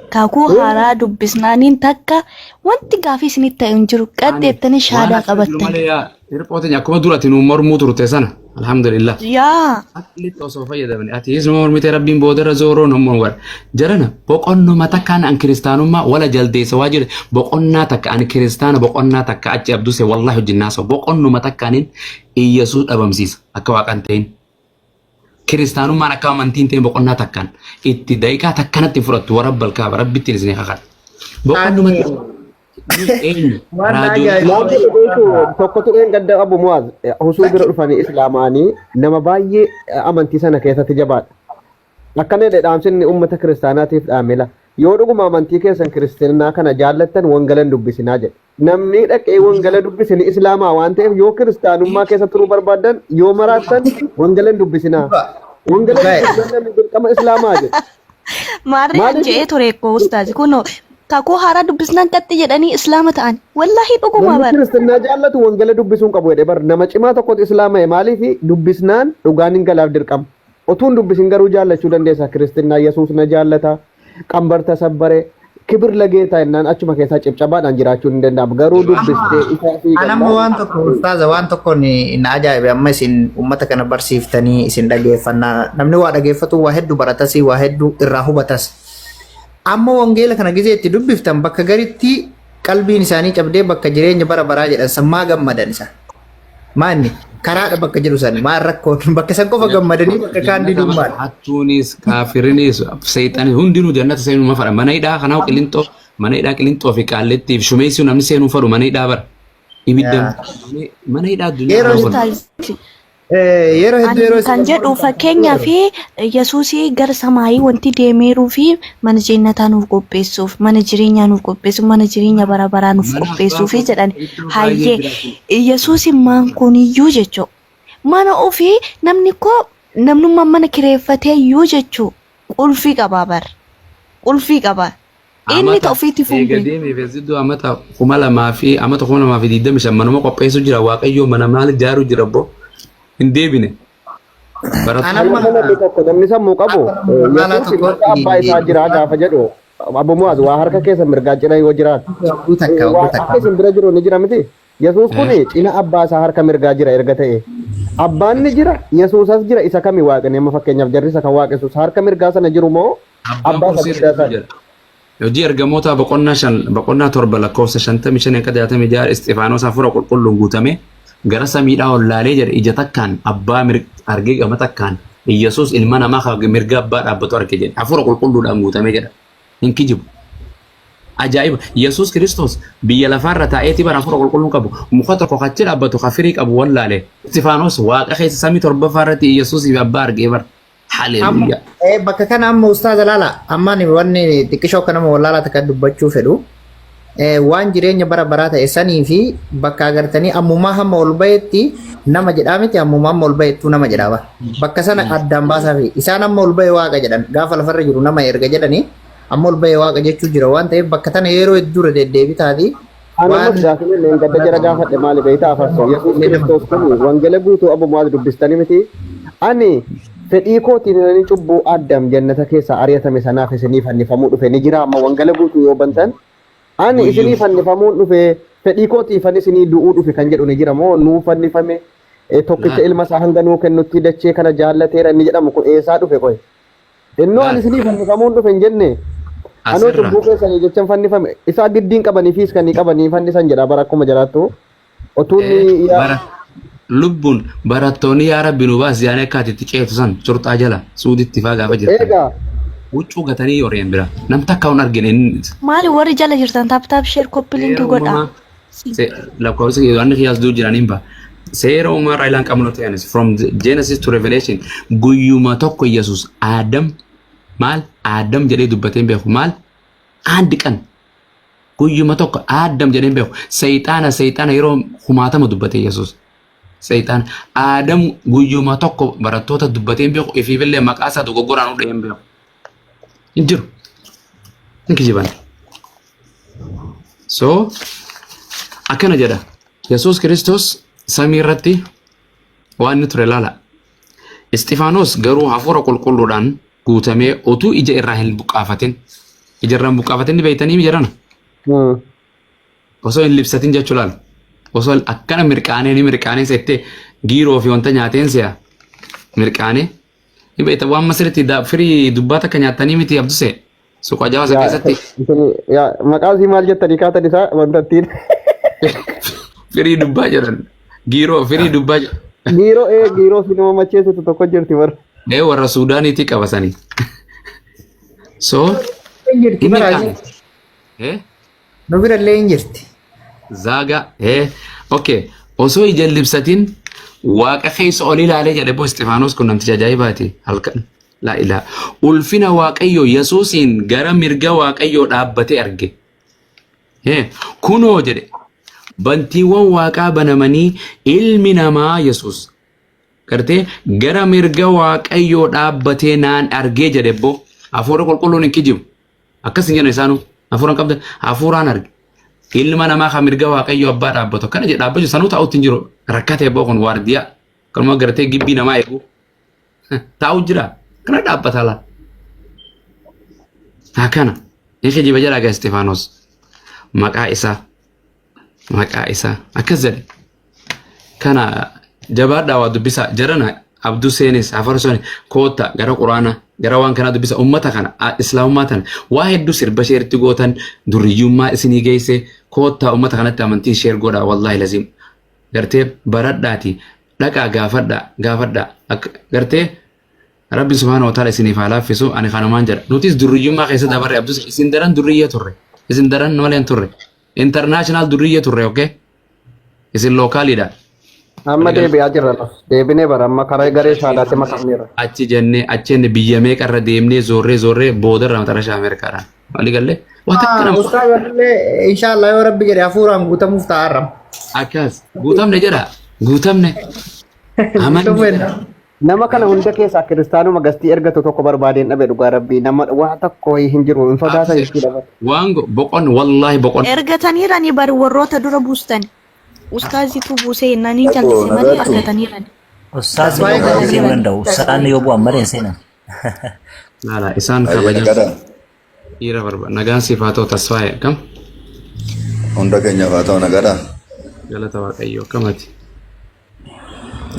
Kakuu haaraa dubbisnaaniin takka wanti gaafii isinitti ta'e hin jiru qaddeettanii shaadaa qabattan.
Hirpootiin akkuma duratti nu mormuu turte sana alhamdulillah.
Yaa.
Akilitti osoo fayyadamani ati isuma mormite rabbiin boodarra zooroo nammoo war jarana boqonnuma takkaan an kiristaanummaa wala jaldeessa waa jedhe boqonnaa takka an kiristaana boqonnaa takka achi abduse wallahi hojjinnaasa boqonnuma takkaanin Iyyasuus dhabamsiisa akka waaqan ta'in. Kiristaanummaan akka amantiin ta'in boqonnaa takkaan itti daqiiqaa takkanatti fudhattu warabbal kaaba rabbittiin isinii kakadha. Boqonnuma
tokko tuqeen gadda Abu Muaz husuu bira dhufanii islaamaanii nama baay'ee amantii sana keessatti jabaadha. Akkana dhaamsinni uummata kiristaanaatiif dhaamela. Yoo dhuguma amantii keessan kiristaanaa kana jaallattan wangalan dubbisinaa jedhe. Namni dhaqee wangala dubbisini islaamaa waan ta'eef yoo kiristaanummaa keessa turuu barbaadan yoo maraattan wangalan dubbisinaa. Wangalan dubbisinaa dirqama islaamaa jedhe.
Maarree jee ture ko ustaazi kunoo kakuu haaraa dubbisnaan qatti jedhanii islaama ta'an wallahi dhuguma bar.
Kiristaanaa jaallatu wangala dubbisuun qabu jedhe bar nama cimaa tokkotu islaama maaliif dubbisnaan dhugaan hin galaaf dirqama. Otuun dubbisin garuu jaallachuu dandeessa kiristaanaa Yesuus na jaallata qambar tasabbare kibir lageeta innaan achuma keessaa cibcabaadhaan jiraachuu hin danda'amu garuu dubbistee isaa fi
anammoo waan tokko ustaaza waan tokko na ajaa'ibe amma isin uummata kana barsiiftanii isin dhageeffannaa namni waa dhageeffatu waa hedduu baratas waa hedduu irraa hubatas amma wangeela kana gizee itti dubbiftan bakka garitti qalbiin isaanii cabdee bakka jireenya bara baraa jedhan sammaa gammadan isa maanni karaadha bakka jedhu san maan rakkoon bakka san qofa gammadanii bakka kaan didummaan
hattuunis kaafirinis seexanis hundinuu jannata seenuu ma fadha mana hidhaa kanaa qilintoo fi qaalletti fi shumeessuu namni seenuu fadhu mana hidhaa bara ibidda mana hidhaa addunyaa
yeroo hedduu
kan jedhu fakkeenyaa fi Yesuusii gara samaayii wanti deemeeruu fi mana jeennataa nuuf qopheessuuf mana jireenyaa nuuf qopheessuuf mana jireenya bara baraa nuuf qopheessuuf jedhan hayyee Yesuusin maan kuniyyuu jechuu mana ofii namni koo namnummaan mana kireeffatee iyyuu jechuu qulfii qabaa bar qulfii qabaa. Inni ta'uufiitti fuudhee.
Deemee feesidduu amata 2025 manuma qopheessu jira waaqayyoo mana maal ijaaru jira boo. Hin deebine.
Namni sammuu qabu abbaa isaa jira gaafa jedhu Abbo Muaz waa harka keessa mirgaa jira yoo jiraat. Akkasii bira jiru ni jira miti. Yesuus kuni cina abbaa isaa harka mirgaa jira erga ta'e. Abbaan ni jira, Yesuusas jira isa kami waaqni amma fakkeenyaaf jarri isa kan waaqessus harka mirgaa sana jiru moo abbaa isaa sana.
Hojii ergamoota boqonnaa torba lakkoofsa 55 akka 66 Isxifaanos hafuura qulqulluun guutame gara samiidhaa ol laalee jedhe ija takkaan abbaa argee gama takkaan Yesuus ilma namaa mirga abbaa dhaabbatu arge jedhe hafuura qulqulluudhaan guutame jedha. Hin kijibu. Ajaa'iba! Yesuus Kiristoos biyya lafaarra taa'eetii bara hafuura qulqulluun qabu muka tokko kachi dhaabbatu kafirii qabu wallaale. Isxifaanos waaqa keessa samii torbaffaarratti Yesuus abbaa argee bara. Haleluuyaa.
Bakka kana amma ustaaza laala amma ni wanni xiqqishoo kana wallaalaa takka dubbachuu fedhu waan jireenya bara baraa ta'e sanii fi bakka agartanii ammumaa hamma ol bahetti nama jedhaa miti ammumaa hamma ol bahettuu nama jedhaa bakka sana addaan baasaa fi isaan amma ol bahe waaqa jedhan gaafa lafarra jiru nama erga jedhanii amma ol bahe waaqa jechuu jira waan ta'eef bakka tana yeroo hedduu deddeebii taati.
Anas gaafillee gadda jara gaafadhe maali beektaa afarso Yesuus Kiristoos kun wangeela guutuu Abbo Muaz dubbistanii miti ani fedhii kootiin inni cubbuu Addam jannata keessa ari'atame sanaaf isinii fannifamuu dhufe ni jira amma wangeela guutuu yoo bantan ani isinii fannifamuun dhufe fedhii kootiin isinii du'uu dhufe kan jedhu ni jira moo nuu fannifame tokkicha ilma isaa hanga nuu kennutti dachee kana jaallateera inni jedhamu kun eessaa dhufe qoy innoo ani isinii fannifamuun dhufe hin jenne anoo cubbuu keessanii jechan fannifame isaa giddiin qabanii fiis kan qabanii fannisan jedha bara akkuma jiraattu otuunni
lubbuun barattoonni yaa rabbi nu baas yaanee akkaatitti ceetu san curxaa jala suuditti faa gaafa jirtan. Huccuu gatanii yoreen bira nam takka hun argine.
Maali warri jala jirtan taaptaap sheer koppiliingi godha.
Lakkoofsa wanni kiyaas duu jiraniin ba. Seera uumaarraa ilaan qabnu ta'anis from Genesis to Revelation guyyuma tokko Yesuus Adam maal Adam jedhee dubbateen beeku maal andi kan guyyuma tokko Adam jedheen beeku sayxaana yeroo humaatama dubbate Yesuus. Seitan Adam guyyuma tokko barattoota dubbateen beeku ifiifillee maqaa isaa dogoggoraan dhaheen beeku. Hin jiru. Hin kijiban. So akkana jedha Yesuus Kiristoos samii irratti waan inni ture laala. Isxifaanos garuu hafuura qulqulluudhaan guutamee otuu ija irraa hin buqqaafatin ija irraa hin buqqaafatin ni beeytanii mi jedhana. Osoo hin libsatin jechuu laala. Osoo akkana mirqaanee settee giiroo fi wanta nyaateen si'a mirqaanee ni beekta waan masiritti firii dubbaata akka nyaatanii miti abduse suuqa jawaasa keessatti.
Maqaan isii maal jettanii kaatan isaa wanta ittiin.
Firii dubbaa jedhan giiroo firii dubbaa jedhan.
Giiroo fi nama macheessitu tokko jirti warra.
Warra Suudaaniitii qabasanii. So
nu birallee hin jirti.
Zaga okay osoo ija libsatin waaqa keessa ol ilaalee jedhe bo Isxifaanos kun namticha ajaa'ibaati halkan la ilaha ulfina waaqayyo Yesuusiin gara mirga waaqayyo dhaabbatee arge kunoo jedhe bantiiwwan waaqaa banamanii ilmi namaa Yesuus gartee gara mirga waaqayyo dhaabbatee naan argee jedhe bo hafuura qulqulluun hin kijibu akkas hin jenna isaanu hafuuraan qabda hafuuraan arge ilma namaa kan mirga waaqayyo abbaa dhaabbatu kana jedha dhaabbatu sanuu taa'utti hin jiru rakkatee boo kun waardiyaa kanuma gartee gibbii namaa eegu taa'u jira kana dhaabbata la akkana inni kijiba jedha gaa Isxifaanos maqaa isaa akkas jedhe kana jabaadhaa waa dubbisa jarana Abduu Seenes Afarsoon koota gara Quraana gara waan kana dubbisa ummata kana islaamummaa tan waa hedduu sirba sheerti gootan duriyyummaa isinii geesse koota ummata kanatti amantii sheer godha wallahi lazim gartee baradhaati dhaqaa gaafadha gartee rabbi subhaanahu wa ta'ala isiniif haa laaffisu ani kanumaan jedha nutis duriyyummaa keessa dabarre Abduu isin daran duriyya turre isin daran maleen turre international duriyya turre okay isin lookaalidha.
Amma deebi'aa jirra deebinee bara amma karaa garee shaadaatti makamneera.
Achi jenne biyya meeqarra deemnee zoorree boodarra matarashaa Ameerikaadhaan. Walii gallee wanta kana
Ustaazalle inshallah yoo rabbi jedhe hafuuraan guutamuuf ta'arram.
Akkas guutamne jedha guutamne.
Nama kana hunda keessaa kiristaanuma gastii ergatu tokko barbaadeen dhabe dhugaa rabbii nama waa tokko hin jiru hin sodaatan jechuudha.
Waan boqon wallahi boqon.
Ergataniirani bari warroota dura buustan. Ustaazitu buusee nani jallisee malee argataniirani.
Ustaazi yoo buusee manda'u ustaadhaan yoo bu'an malee seenan.
Laala isaan kabajan. Ira barba. Nagaan sifaatoo tasfaa'e kam?
Hunda keenyaaf haa ta'u nagaadha.
Galata Waaqayyoo kamati?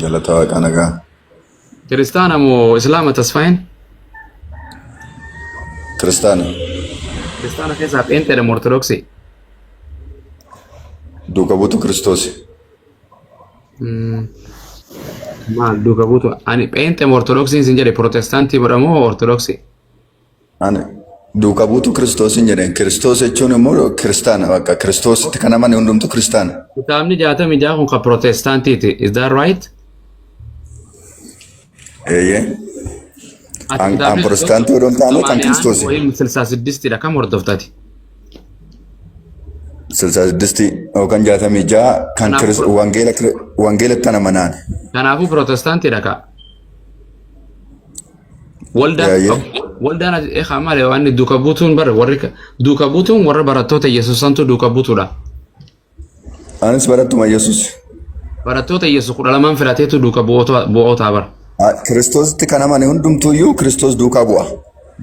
Galata Waaqa nagaa.
Kiristaana moo Islaama tasfaa'een?
Kiristaana.
Kiristaana keessaa pheenxeedha moo Ortodoksii?
Duuka buutu Kiristoos.
Maal duuka buutu? Ani pheenxe moo Ortodoksiin sin jedhe Protestaantii moo Ortodoksii?
Ani duuka buutu Kiristoosin jedheen. Kiristoos jechuun immoo kiristaana bakka Kiristoositti kan amane hundumtu kiristaana.
Kitaabni 66 kun kan Protestaantiiti. Is that right?
Eeyyee. An Protestaantii odoo hin taane kan Kiristoosi.
66 kam hordoftaati?
66 yookaan 66 kan wangeelatti amanaan.
Kanaafuu Protestaantiidha ka. Waldaan malee waan duuka buutuun bara warri duuka buutuun warra barattoota Yesuusantu duuka buutuudha.
Anis barattuma Yesuus.
Barattoota Yesuus 12 filateetu duuka bu'ootaa bara.
Kiristoositti kan amane hundumtuuyyuu Kiristoos duukaa bu'a.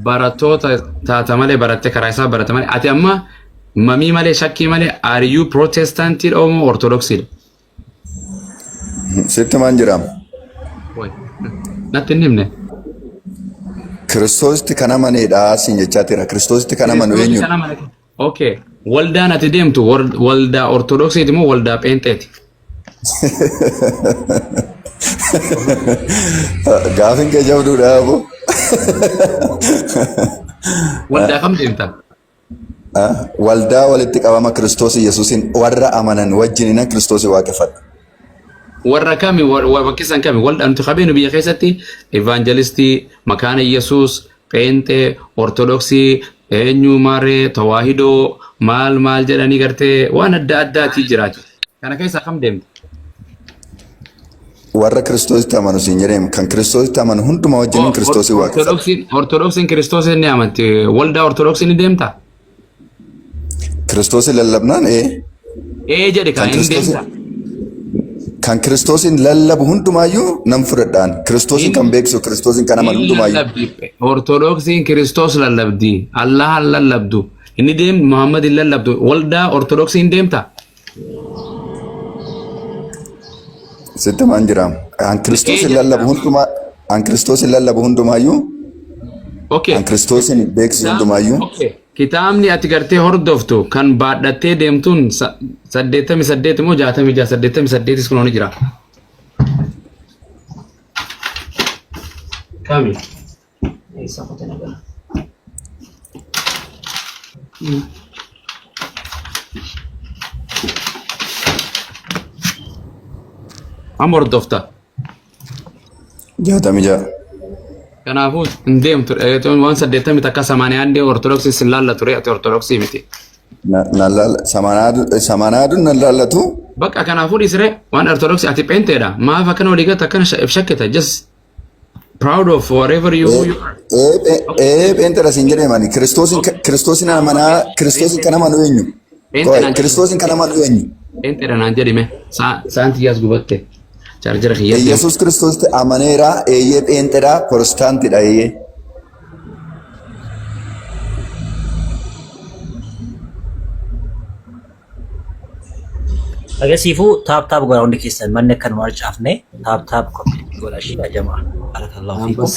Barattoota taata malee barattee karaa isaa barata malee ati amma mamii malee shakkii malee ariyyuu Protestaantii moo Ortodoksiidha?
Sitti maan jiraam?
Natti hin himne.
Kiristoositti kan amaneedha siin jechaa jira. Kiristoositti kan amanu eenyu?
Okay. Waldaan ati deemtu waldaa Ortodoksiiti moo waldaa Pheenxeeti?
Gaafin kee jabduudha abo.
Waldaa kam deemta?
Waldaa walitti qabama Kiristoos Yesuusin warra amanan wajjinina Kiristoos waaqeffadha.
Warra kami wakkisan kami waldaan tu qabeenu biyya keessatti evangelistii makaana Yesuus Pheenxee Ortodoksii eenyu maaree tawaahidoo maal jedhanii gartee waan adda addaati jiraatu. Kana keessa kam deemta?
Warra Kiristoositti amanu siin jedheem kan Kiristoositti amanu hunduma wajjiniin Kiristoosii waaqeffadha.
Ortodoksiin Kiristoosiin ni amanti. Waldaa Ortodoksiin ni deemta?
Kiristoosii lallabnaan
jedhe kan hin deemta.
Kan Kiristoosin lallabu hundumaayyuu nan fudhadhaan. Kiristoosin kan beeksu Kiristoosin kan amanu hundumaayyuu.
Ortodoksiin Kiristoos lallabdi. Allah lallabdu. Inni deem Muhammad lallabdu. Waldaa Ortodoksiin deemta?
Sitti maan jiraam. An Kiristoosin lallabu hundumaayyuu. An Kiristoosin beeksu hundumaayyuu.
Kitaabni ati gartee hordoftu kan baadhattee deemtuun 88 moo 88 kun jira. Kami? Am hordofta?
66.
Kanaafuu hin deemtu waan 80 takka 80 Ortodoksii sin laallatu ati Ortodoksii miti.
Samanaadun nan laallatu.
Bakka kanaafuu dhiisire waan Ortodoksii ati Pheenxeedha. Maaf akkana walii galta akkana shakkita just proud of whatever you are.
Pheenxeedha siin jedhemani Kiristoosin amanaa Kiristoosin kan amanu eenyu? Kiristoosin kan amanu eenyu?
Pheenxeedha naan jedhime saantiyaas gubatte. Charjara khiyyaa.
Yesuus Kiristoositti amaneera Pheenxeedha Protestaantiidha
Agasiifuu taap godha hundi keessan manni akkan marcaafne taap godha shida jamaa. Barakallahu fiikum.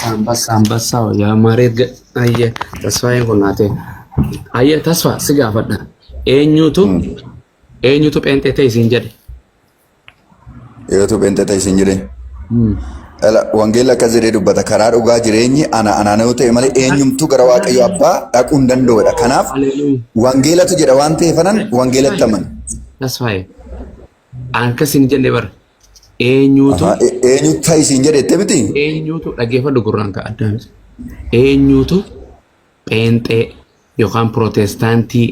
Ambassa yaa mareet ayye tasfaayeen kun naate. Ayye tasfaa si gaafadha. Eenyutu Pheenxee ta'e isin jedhe?
Eenyutu Pheenxee ta'e isin jedhe? Wangeela akkas jedhee dubbata karaa dhugaa jireenyi anaanoo ta'e malee eenyumtu gara Waaqayyo Abbaa dhaquu hin danda'udha. Kanaaf wangeelatu jedha waan ta'eefanan wangeelatti amanu.
Tasfaayee. Akkasin jenne bara eenyutu
ta'e isin jedhette miti?
Eenyutu dhaggeeffadhu gurraan ka addaan eenyutu Pheenxee yookaan Protestaantii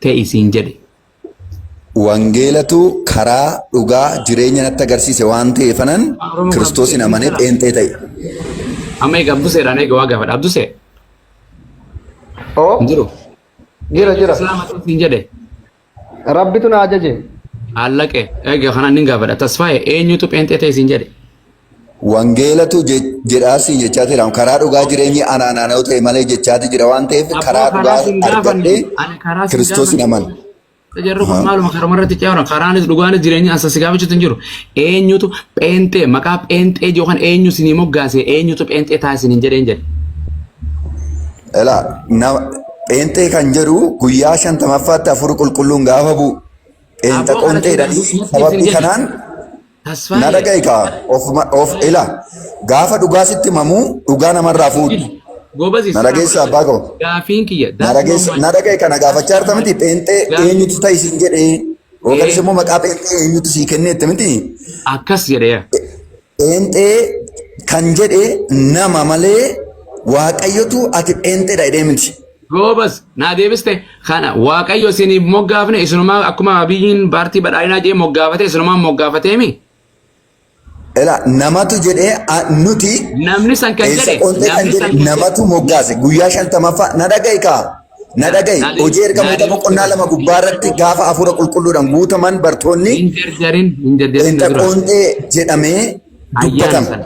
ta'e isin jedhe?
Wangeelatu karaa dhugaa jireenya natti agarsiise waan ta'eefanan Kiristoosin amanee Pheenxee ta'e.
Amma egaa Abduseedhaan egaa waa gaafadha. Abdusee? Jiru?
Jira.
Islaamatu isin jedhe?
Rabbitu na ajaje.
Allaqe egaa kanaan ni gaafadha. Tasfaayee eenyutu Pheenxee ta'e isin jedhe?
wangeelatu jedhaasi jechaati jira karaa dhugaa jireenyi anaanaa ta'e malee jechaati jira waan ta'eef karaa dhugaa argadhee Kiristoos naman.
Jarru kun maaluma karama irratti ce'aara karaanis dhugaanis jireenya asasi gaafachuutu hin jiru eenyutu pheenxee maqaa pheenxee yookaan eenyu sinii moggaase eenyutu pheenxee taasisin hin jedheen jedhe.
Ela pheenxee kan jedhu guyyaa 50ffaatti afur qulqulluun gaafa bu'u pheenxa qoonteedhanii sababii kanaan na dhaga'i kaa of ela gaafa dhugaasitti mamuu dhugaa namarraa fuudhu. Na dhageessa abbaa koo.
Gaafiin kiyya.
Na dhaga'i kana gaafachaa jirta miti pheenxee eenyutu ta'isin jedhee yookanis immoo maqaa pheenxee eenyutu sii kenneette miti.
Akkas jedhee.
Pheenxee kan jedhe nama malee waaqayyotu ati pheenxeedha jedhee miti.
Goobas naa deebiste kana waaqayyo isiniif moggaafne isunumaa akkuma biyyiin paartii badhaadhinaa jedhee moggaafate isunumaan moggaafateemi.
Ela namatu jedhee nuti
namni san kan jedhe
namatu moggaase guyyaa 50ffaa na dhaga'i kaa na dhaga'i hojii ergamoota boqonnaa 2 gubbaa irratti gaafa afura qulqulluudhaan guutaman bartoonni pheenxa qoonxee jedhamee dubbatama.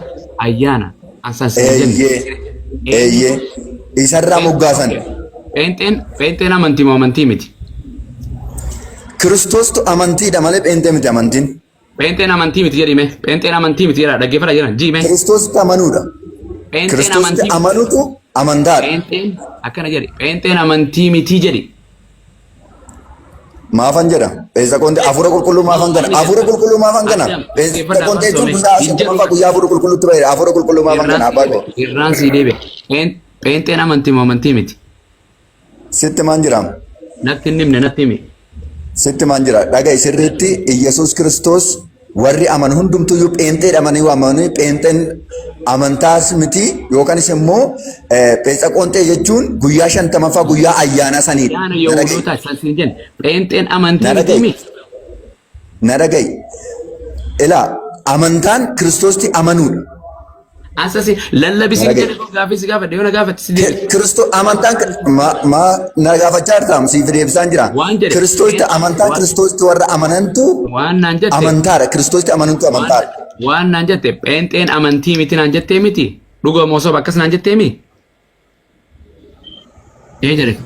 Ayyaana asas
eeyyee isarraa moggaasan.
Pheenxeen amantii miti.
Kiristoostu amantiidha malee pheenxee miti amantiin.
Pheenxeen amantii miti jedhime. Pheenxeen amantii miti jedha dhaggeeffata jiran jiime.
Kiristoositti amanuudha. Kiristoositti amanuutu amantaadha.
Pheenxeen akkana jedhi. Pheenxeen amantii miti jedhi.
Maafan jedha. Pheenxa qoonxee afura qulqulluu maafan gana. Afura qulqulluu maafan gana. Pheenxa qoonxee jechuun guyyaa afura qulqulluutti bahee afura qulqulluu maafan gana abbaa koo.
Irraan sii deebe. Pheenxeen amantii miti.
Sitti maan jiraam?
Natti hin himne natti himi.
Sitti maan jira dhaga'i sirriitti Iyyasuus Kiristoos warri aman hundumtuyyuu pheenxee dhamanii waamanii pheenxeen amantaas miti yookaanis immoo pheenxa qoonxee jechuun guyyaa 50ffaa guyyaa ayyaana saniidha.
Pheenxeen amantii miti.
Na dhaga'i. Ilaa amantaan Kiristoosti amanuudha.
Asasi lallabisiin jedhe gaafis gaafadhe yoo na gaafatti si deebi.
Kiristoo amantaan ma na gaafachaa jirtaam siif deebisaan jira. Kiristoosti amantaan Kiristoosti warra amanantu amantaadha. Kiristoosti amanantu amantaadha.
Waan naan jette pheenxeen amantii miti naan jettee miti. Dhugoo moosof akkas naan jettee mi? Jedhe.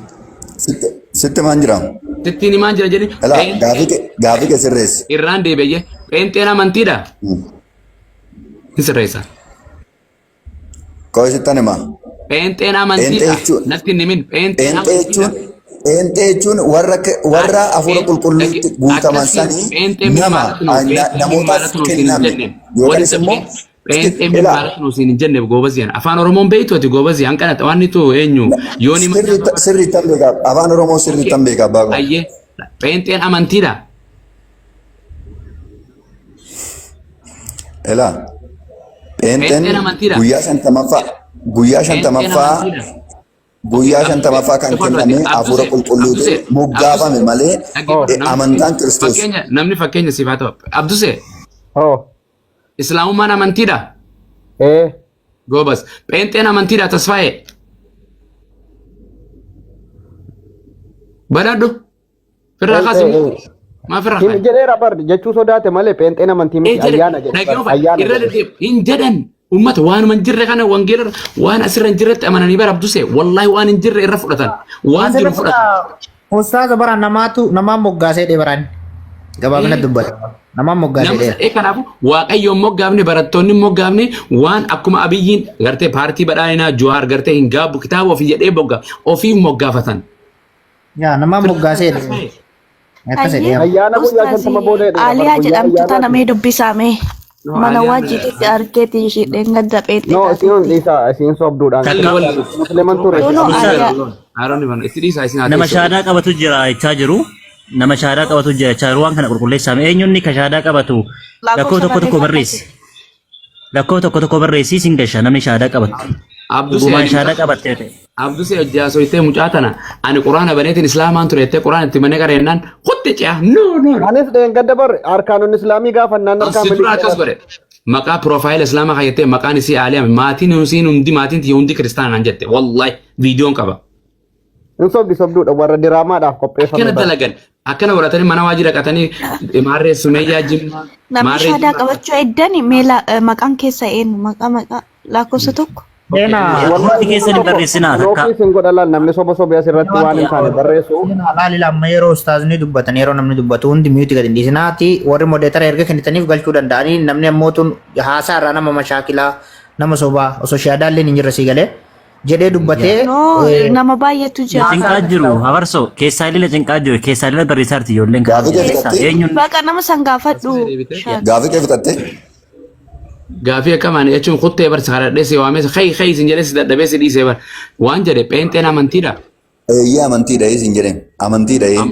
Sitti maan jira?
Sittiin maan jira jedhi.
Gaafii kee sirreessi.
Irraan deebi'ee pheenxeen amantiidha. Ni sirreessa.
Kau sittan hima.
Pheenxeen amantiidha. Natti hin himin. Pheenxeen
jechuun warra afura qulqulluutti guutaman sanii nama namootaaf kenname yookanis immoo
pheenxeen maalatu nuusin hin jenne goobas jedhan afaan oromoon beektu ati goobas jedhan kana waan nitu eenyu yooni
sirriittan beekaa afaan oromoo sirriittan beekaa baaqo.
Ayyee pheenxeen amantiidha.
Elaa. Pheenxeen guyyaa 50ffaa kan kenname afura qulqulluutu moggaafame malee amantaan Kiristoos.
Namni fakkeenya siif haa ta'u. Abdusee. Islaamummaan amantiidha. Goobas. Pheenxeen amantiidha tasfaa'ee. Badhaadhu. Firraa kaasimu. Maafirraa
kaasimu. Jedheera bar jechuu sodaate malee pheenxeen amantii miti ayyaana jedhe.
Hin jedhan. Ummata waan man jirre kana wangeela waan asirra hin jirretti amananii bara abdusee wallahi waan hin jirre irra fudhatan waan jiru fudhatan.
Ustaaza bara namaan moggaasee dheebaraan gabaabina dubbata namaan moggaasee dheera.
Kanaafuu waaqayyoon moggaafne barattoonni moggaafne waan akkuma abiyyiin gartee paartii badhaadhinaa Jawaar gartee hin gaabbu kitaaba ofii jedhee ofii moggaafatan.
Yaa namaan moggaasee dheera.
Ayyaana guyyaa 50 booda dheera.
Aliyaa jedhamtu tana mee dubbisaame. Mana wajiitti argeeti isheen gadda pheexxee.
No, isiin sobduudhaan. Musliiman ture.
Nama shaadaa qabatu jira jechaa jiru. Nama shaadaa qabatu jira jechaa jiru waan kana qulqulleessaame. Eenyuun ka shaadaa qabatu lakkoo tokko barreessi. Lakkoo tokko barreessi siin gasha namni shaadaa qabatu. Gumaan shaadaa qabattee ta'e.
Abdusee hojjaa soitee mucaa tana ani quraana baneetiin islaamaan ture jettee quraana itti manee qareennaan hutti ce'a. No.
Anis gadda bar arkaanonni islaamii gaafannaan arkaan
malee. Akkas godhe. Maqaa piroofaayila islaamaa kayyattee maqaan isii Aliyaa maatiin hundi kiristaanaan jette wallahi viidiyoon qaba.
Hin sobduudha warra diraamaadhaaf qopheeffame.
Kana dalagan akkana godhatanii mana waajjira dhaqatanii maarree sumayyaa jimmaa
Namni shaadaa qabachuu eddan meela maqaan keessa eenyu maqaa lakkoofsa tokko.
Wanti keessa hin barreessinaa takka.
Rookii sin godha laal namni soba sobee asirratti waan hin taane barreessu.
Laali amma yeroo ustaazni dubbatan yeroo namni dubbatu hundi miyuuti gadi dhiisinaati warri modeetara erga kennitaniif galchuu danda'anii namni ammoo tun haasaa irraa nama mashaakilaa nama sobaa osoo shaadaalleen hin jirre sii galee jedhee dubbatee.
Nama baay'eetu jira.
Cinqaa jiru habarso keessaa illee cinqaa jiru keessaa illee barreessaarti ijoolleen eenyuun.
Baqa nama san gaafadhu.
Gaafii kee fixattee?
Gaafii akkamaani jechuun kuttee barsa kadhadhee si waamee kai isin jedhee si dadhabee si dhiisee bar waan jedhe pheenxeen amantiidha.
Eeyyee amantiidha isin jedheen amantiidha ee.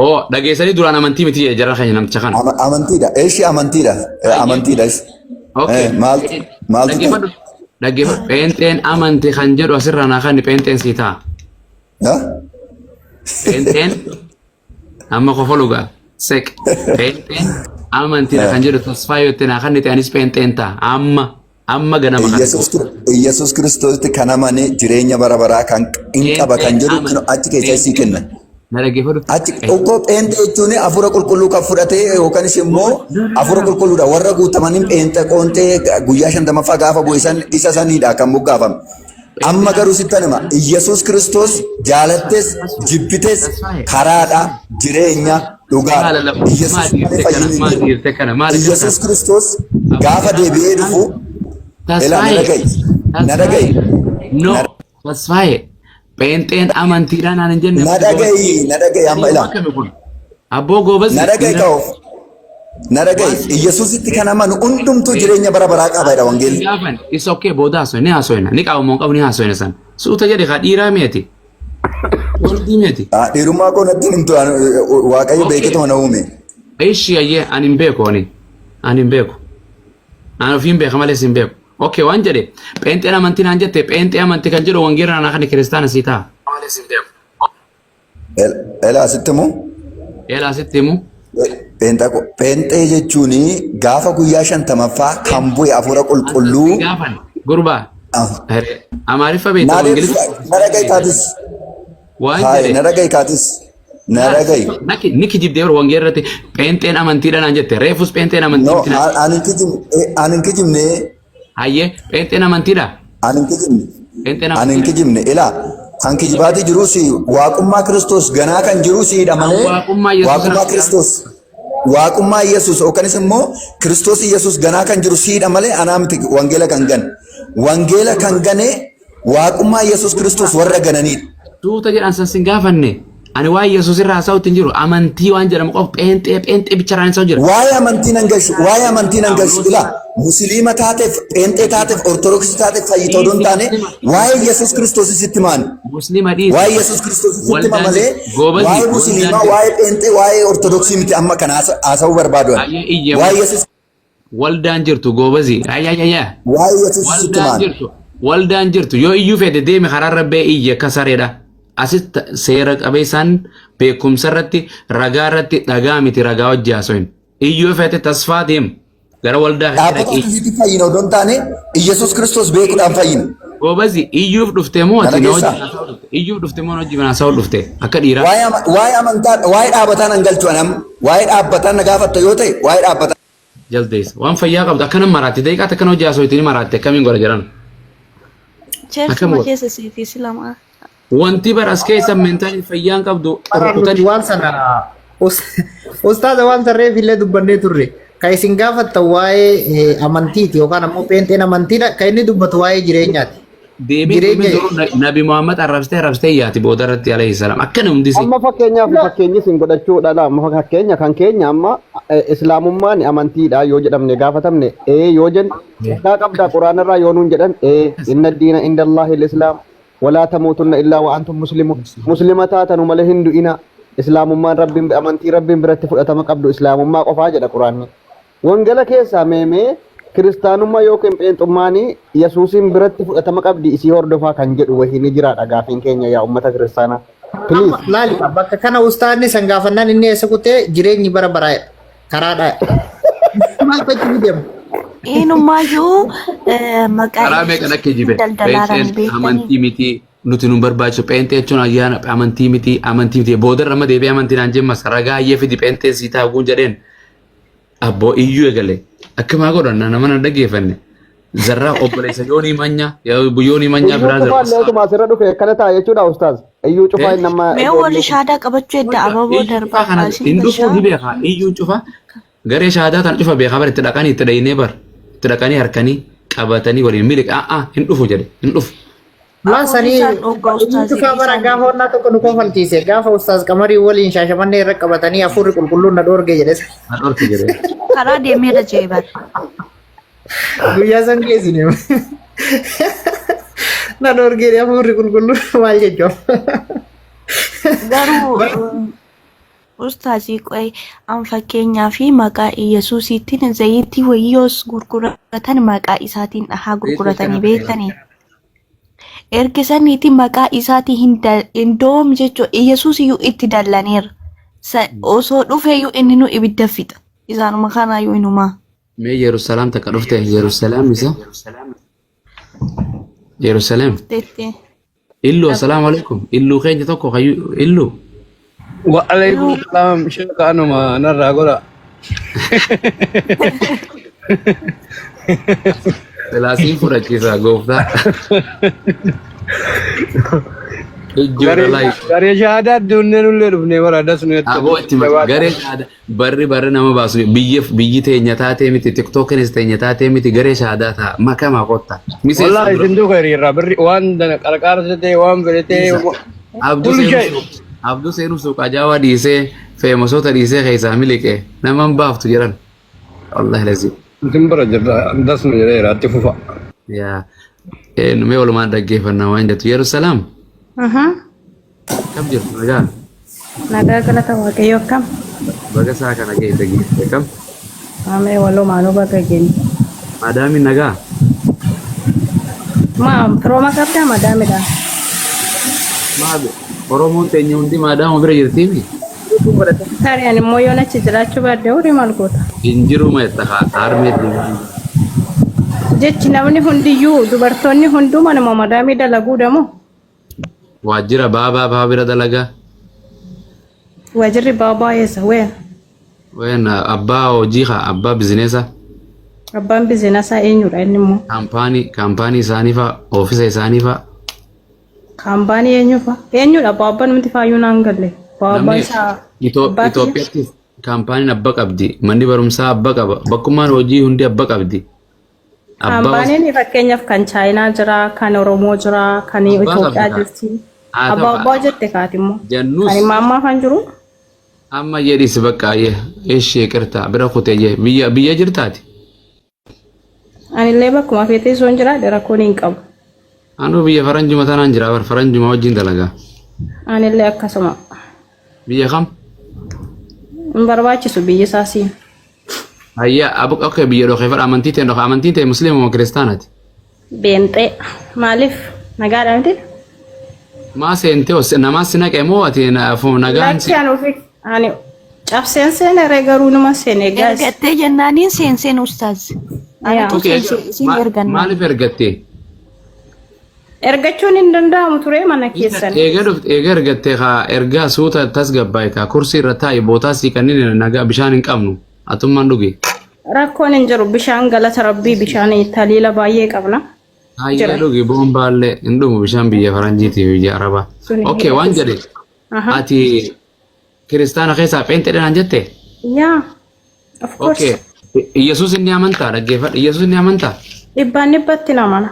Oo dhageessanii duraan amantii miti jara keenya namticha kana.
Amantiidha eeshi amantiidha amantiidha. Maaltu
dhaggeeffadhu pheenxeen amanti kan jedhu asirraa naa kan pheenxeen sii ta'a. Pheenxeen amma qofa lugaa seq pheenxeen amantiidha kan jedhu tasfaa yoo ta'e naa kan ta'anis pheenxeen ta'a amma ganama kan.
Yesuus Kiristoositti kan amane jireenya bara baraa kan hin qaba kan jedhu achi keessa isii kenna.
Na dhaggeeffadhu.
Achi oggoo pheenxee jechuun hafuura qulqulluu kan fudhatee yookaan immoo hafuura qulqulluudha warra guutamaniin pheenxee qoonxee guyyaa 50 gaafa bu'isan isa saniidha kan moggaafame. Amma garuu sitti nima Yesuus Kiristoos jaalattes jibbites karaadha jireenya dhugaa. Yesuus Kiristoos gaafa deebi'ee dhufu na dhaga'i.
Tasfaaye. Pheenxeen amantiidhaan aan hin jenne.
Na dhaga'i amma ilaa.
Abboo goobas.
Na dhaga'i ta'uuf. Na dhaga'i Yesuusitti kan amanu hundumtuu jireenya bara baraa qabaadha wangeelli.
Isa okkee booda haasoo ni haasoo ni qabu moo qabu ni haasoo san. Suuta jedhe kaa dhiiraa meeti. Waldii meeti.
Dhiirummaa koo natti himtu waaqayyo beeketu mana uume.
Ishi ayyee ani hin beeku ani hin beeku. Ani ofiin beeka malee sin beeku. Oke waan jedhe pheenxeen amantii naan jette pheenxee amantii kan jedhu wangeera naa kan kiristaana sii ta'a.
Elaa sitti himu?
Elaa sitti himu?
Pheenxee jechuun gaafa guyyaa 50ffaa kan bu'e hafuura qulqulluu.
Gaafan gurbaa. Amaariffa beektaa Ingiliffa.
Na dhaga'i kaatis.
Waan jedhe.
Na dhaga'i kaatis. Na dhaga'i.
Niki jibdee wangeerratti pheenxeen amantiidha naan jette reefus pheenxeen amantii.
Ani hin kijibne.
Ayyee pheenxeen amantiidha.
Ani hin kijibne ilaa kan kijibaati jirus waaqummaa Kiristoos ganaa kan jirus hidha malee waaqummaa Kiristoos waaqummaa Yesuus yookanis immoo Kiristoos Yesuus ganaa kan jirus hidha malee anaa miti wangeela kan gane waaqummaa Yesuus Kiristoos warra gananiidha.
Tuuta jedhan sin gaafanne. Ani waa'ee Yesuus irraa haasa'uutti hin jiru amantii waan jedhamu qofa pheenxee bicharaan isa jira.
Waa'ee amantii nan galchu ilaa musliima taateef pheenxee taateef ortodoksii taateef fayyitoo doon taane waa'ee Yesuus Kiristoos sitti maan.
Musliima dhiisa.
Waa'ee Yesuus Kiristoos sitti maan malee waa'ee musliimaa waa'ee pheenxee waa'ee ortodoksii miti amma kan haasa'uu barbaadu. Waa'ee Yesuus.
Waldaan jirtu goobazii.
Waa'ee Yesuus sitti maan.
Waldaan jirtu yoo iyyuu fedhe deeme karaarra bee iyye akka sareedha. Asitti seera qabeessaan beekumsa irratti ragaa irratti dhagaa miti ragaa hojii haasoin. Iyyuu fedhe tasfaa deemu gara waldaa
dhaabbata ofiisitti fayyina odoo hin taane Yesuus Kiristoos beekuudhaan fayyina.
Goobazii iyyuuf dhufte moo ati na hojii iyyuuf dhufte moo hojii manaasaa dhufte akka dhiiraa.
Waa'ee amantaa waa'ee dhaabbataa nan galchu anam waa'ee dhaabbataa na gaafatta yoo ta'e waa'ee dhaabbataa.
Jaldeessa waan fayyaa qabdu akkana maraatti daqiiqaatti akkana hojii haasoitiin maraatti akkamiin godha jedhan.
Cheerfuma keessa siifisi lamaa.
Wanti baras keessa mentaalii fayyaan qabdu
rukutanii waan sana ustaaza waan sarreef illee dubbannee turre kan isin gaafatta waa'ee amantiiti yookaan ammoo pheenxeen amantiidha kan inni dubbatu waa'ee jireenyaati.
Deebii Nabi Muhammad arrabsitee yaati booda irratti alayhi salaam akkana hundisi.
Amma fakkeenyi sin godhachuudha la amma fakkeenya kan keenya amma islaamummaan amantiidha yoo jedhamne gaafatamne yoo jennu qabda quraana irraa yoo nuun jedhan inna diina inda Allahi al-islaam. ولا تموتن إلا وأنتم مسلمون مسلمات نمله هندو إنا إسلام ما رب أمانتي رب برت فلتما قبل إسلام ما قفاجة القرآن وانجلا كيسا ميمي كريستانو ما يوكم بنت أماني يسوع برت فلتما قبل إسيور دفع كنجر وهي نجرات أجافين كينيا يا أمة كريستانا
please laali bakka kana ustaanni sangaafannaan inni eessa kutee jireenyi bara baraa karaadha maal fakkii deemu.
Inumaayyuu
karaa meeqa akka jibe amantii miti nuti nu barbaachisu pheenxee jechuun ayyaana amantii miti boodarra amma deebi'ee amantiin aan jemmas ragaa ayyee fidi pheenxee sii taa'uun jedheen abboo iyyuu eegale akkamaa godhan nama na dhaggeeffanne zarraa obboleessa yoonii manyaa biraa zarraa.
Leetuma asirra dhufe akkana ta'a jechuudha ustaaz. Iyyuu cufaa nama.
Mee warri shaadaa qabachuu edda ababoo darbaa kaasii.
Hin dhufu ni beekaa iyyuu cufa garee shaadaa tan cufa beekaa bara itti dhaqanii itti dhahinee bara itti dhaqanii harkanii qabatanii waliin miliqa hin dhufu jedhe hin dhufu.
Maasanii cufaa bara gaafa honnaa tokko nu kofalchiise gaafa ustaaz qamarii waliin shaashamannee irra qabatanii hafuurri qulqulluun na dhoorge jedhes.
Na dhoorge jedhe.
Karaa deemeera jeebar.
Guyyaa san geessine na dhoorge hafuurri qulqulluun maal jechuun.
Garuu ustaazii qoy an fakkeenyaa fi maqaa Yesuusiitiin zayitii wayyoos gurguratan maqaa isaatiin dhahaa gurguratanii beektanii. Ergisaniitiin maqaa isaatii hin doom jechuun Yesuus iyyuu itti dallaneera. Osoo dhufeeyyuu inni nu ibidda fixa. Isaanuma kanaayyuu inumaa.
Mee Yerusalaam takka dhufte Yerusalaam isa. Yerusalaam. Illu assalaamu alaikum. Illu keenya tokko kayyuu illu.
Waalaikum salam syekh anuma narra gola.
Selasi fudhachiisa gooftaa.
Garee shahaadaa dunneen ullee dhufnee bara das nu
jettee. Abooti garee shahaadaa barri nama baasu biyyi teenya taatee miti tiktokinis teenya taatee miti garee shahaadaa ta'a makamaa qotta.
Wallahi isin duuka hiriirra barri waan qarqaarsa ta'e waan fedhetee.
Abduu seenuu suuqaa jaawaa dhiisee feemasoota dhiisee keessaa miliqee naman baaftu jiran. Wallahi lazi.
Isin bara jirra das nu jedheera atti fufa.
Yaa mee walumaan dhaggeeffannaa waan jettu Yerusalaam. Kam jirtu nagaa?
Nagaa galata waaqayyo akkam?
Baga isaa kana geesse geesse kam?
Amee walumaanuu baga geenye.
Madaami nagaa?
Firooma qabdaa madaamidha.
Maabe Oromoon teenya hundi maadaama bira jirtiimi?
Tarii ani immoo yoon achi jiraachuu baadde horii maal goota?
Hin jiru meetta harmeetti.
Jechi namni hundiyyuu dubartoonni hunduu manuma madaamii dalaguu damu?
Waajjira baabaa bira dalagaa?
Waajjirri baabaa eessa ween?
Ween abbaa hojii abbaa bizineesa?
Abbaan bizineesaa eenyudha inni immoo?
Kaampaanii isaanii fa'a oofisa isaanii fa'a?
Kaampaanii eenyu fa'a? Eenyudha baabbaan nuti faayyuu naan galle? Baabbaa isaa
Itoophiyaatti kaampaaniin abba qabdi manni barumsaa abba qaba bakkummaan hojii hundi abba qabdi.
Kaampaaniin fakkeenyaaf kan Chaayinaa jira kan Oromoo jira kan Itoophiyaa jirti. Abbaa jette kaatimmoo. Kan imammaa kan jiru.
Amma jedhis bakka ishee qirtaa bira kutee biyya jirtaati.
Anillee bakkuma feetee soon jira rakkoon hin qabu.
Anu biyya faranjuma tanaan jira faranjuma wajjin dalagaa.
Anillee akkasuma.
Biyya kam?
Hin barbaachisu biyya isaasiin.
Ayya akka biyya dhokee fadha amantiin ta'e musliima moo kiristaanaati?
Beenxee maaliif nagaadha miti?
Maa seentee namaa si naqee moo ati nagaan si?
Ani cabseen seeneree garuu numa seenee gaas.
Ergattee jennaaniin seenseen ustaaz.
Maaliif ergattee?
Ergachuun hin danda'amu ture mana keessan.
Eega ergattee ergaa suuta tasgabbaa'e kursii irra taa'e bootaa sii kanneen nagaa bishaan hin qabnu atummaan dhuge.
Rakkoon hin jiru bishaan galata rabbii bishaan taliila baay'ee qabna.
Hayyee dhuge boombaallee hin dhumu bishaan biyya faranjiitii biyya arabaa. Okay waan jedhe ati kiristaana keessaa pheenxeedhaan jette?
Yaa of course.
Okay Yesuus inni amantaa dhaggeeffadha Yesuus inni amantaa?
Dhibbaan dhibbatti namana.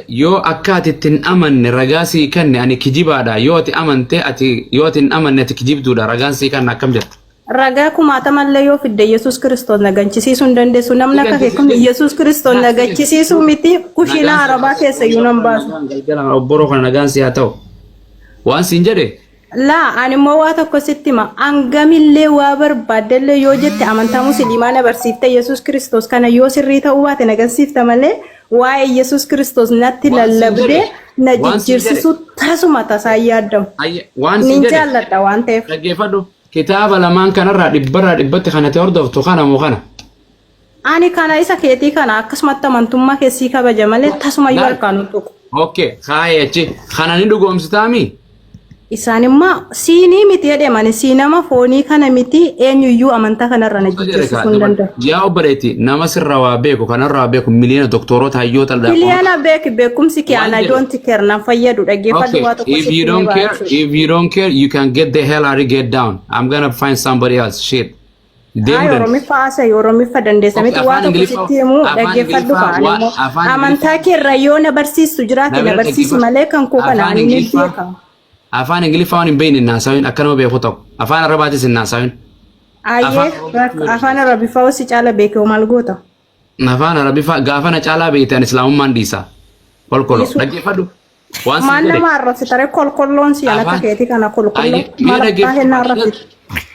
Yoo akka ati ittiin amanne ragaa sii kenne ani kijibaadha yoo ati amante ati yoo ati hin amanne ati kijibduudha ragaan sii kanna akkam jetta?
Ragaa kumaatamallee yoo fidde Yesuus Kiristoos nagachisiisuu hin dandeessu namni akka keekum Yesuus Kiristoos nagachisiisuu miti kushiina arabaa keessa iyyuu nan baasu.
Obboroo kana nagaan si haa ta'u. Waan siin jedhe?
Laa ani immoo waa tokko sitti hima hangamillee waa barbaaddellee yoo jette amantaa musliimaa na barsiifte Yesuus Kiristoos kana yoo sirrii ta'uu baate nagarsiifta malee waa'ee Yesuus Kiristoos natti lallabdee na jijjiirsisu tasuma tasaa yaadamu. Nin jaalladha waan ta'eef.
Dhaggeeffadhu kitaaba lamaan kanarraa dhibbatti kana ta'e hordoftu kana moo kana?
Ani kana isa keetii kana akkasumatti amantummaa keessii kabaja malee tasuma yoo harkaan tuqu.
Okay, kaayachi kanani dhugoomsitaami.
Isaan immoo siinii miti jedhaman siinama foonii kana miti eenyuyyuu amantaa kanarra na jijjiirsiisuu hin danda'u.
Yaa obboleetti nama sirra waa beeku kanarraa beeku miliyoona doktoroota hayyoota dha.
Miliyoona beekumsi kee ana don't care na fayyadu dhaggeeffadhu waa tokko
if you don't care you can get the hell out of get down. I'm gonna find somebody else shit.
Oromiffa dandeessa miti waa tokko sitti himu dhaggeeffadhu kaa'an immoo amantaa kee irra yoo na barsiistu jiraate na barsiisi malee kan koo kana ani ni beeka.
Afaan Ingiliffaa waan hin beekne naasawin akkanuma beeku ta'u. Afaan Arabaatis hin naasawin.
Afaan Arabiffaa si caala beekee maal goota?
Afaan Arabiffaa gaafa na caalaa beektan Islaamummaan dhiisa. Kolkolo dhaggeeffadhu.
Maal nama arrabsi taree kolkolloon si alatti keetii kana kolkolloo. Maal hin arrabsi?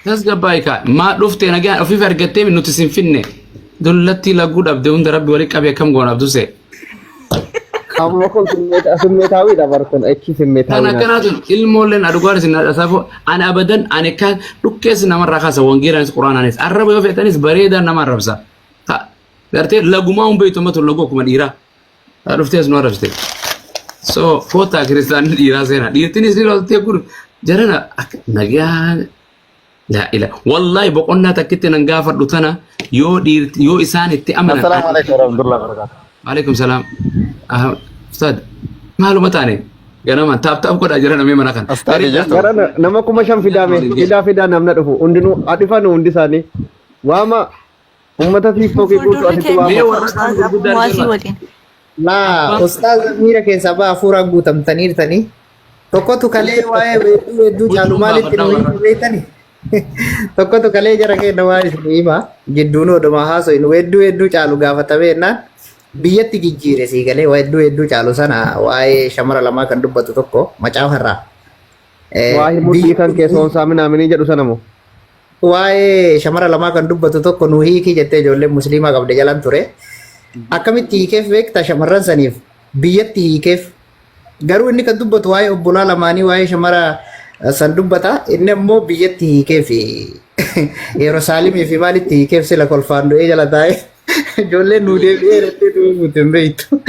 Tasgabbaa'ii kaa maa dhuftee nagaan ofiif argattee nuti sin finne. Dullatti laguu dhabdee hunda rabbi walitti qabee akkam goona abdusee.
Amma kun simmeetaawidha barkun achi simmeetaawidha.
Kana kanatu ilmoolleen adugaar sin dhasaafo ani abadan ani kan dhukkees namarraa kaasa wangeelaanis quraanaanis arraba yoo feetanis bareedaa nama arrabsa. Gartee lagumaa humbeetu matu lagu akkuma dhiiraa. Dhuftees nu arrabsite. So foota kiristaanii dhiiraa seenaa dhiirtinis ni loltee kun jarana nagaa la ila wallahi boqonnaa takkitti nan gaafadhu tana yoo isaan itti amanan.
Assalaamu alaykum warahmatullahi wabarakatuh.
Waalaikum salaam. Ustaad maaluma taane ganama taap godhaa jira namee mana kana.
Garana nama kuma shan fidaa namna dhufu hundinuu adifanu hundi isaanii waama ummata tiiktokii guutuu asitti waama.
Laa ustaaz miira keessaa baa hafuuraan guutamtaniirtanii tokkotu kalee waa'ee weedduu caalu maalitti nu beektanii tokkotu kalee jara keenya waan isin hima gidduun oduma haasoin weedduu caalu gaafatamee jennaan biyyatti jijjiire sii galee weedduu caalu sana waa'ee shamara lamaa kan dubbatu tokko macaafarraa.
Waa'ee murtii kan keessoon saaminaaminii jedhu sana moo?
Waa'ee shamara lamaa kan dubbatu tokko nu hiikii jettee ijoollee musliimaa qabde jalan ture. Akkamitti hiikeef beektaa shamarran saniif biyyatti hiikeef garuu inni kan dubbatu waa'ee obbolaa lamaanii waa'ee shamara san dubbata inni ammoo biyyatti hiikeef Yerusaalemii fi maalitti hiikeef sila kolfaan du'ee jala taa'e ijoolleen nu deebi'ee rettee tu'uutu hin beektu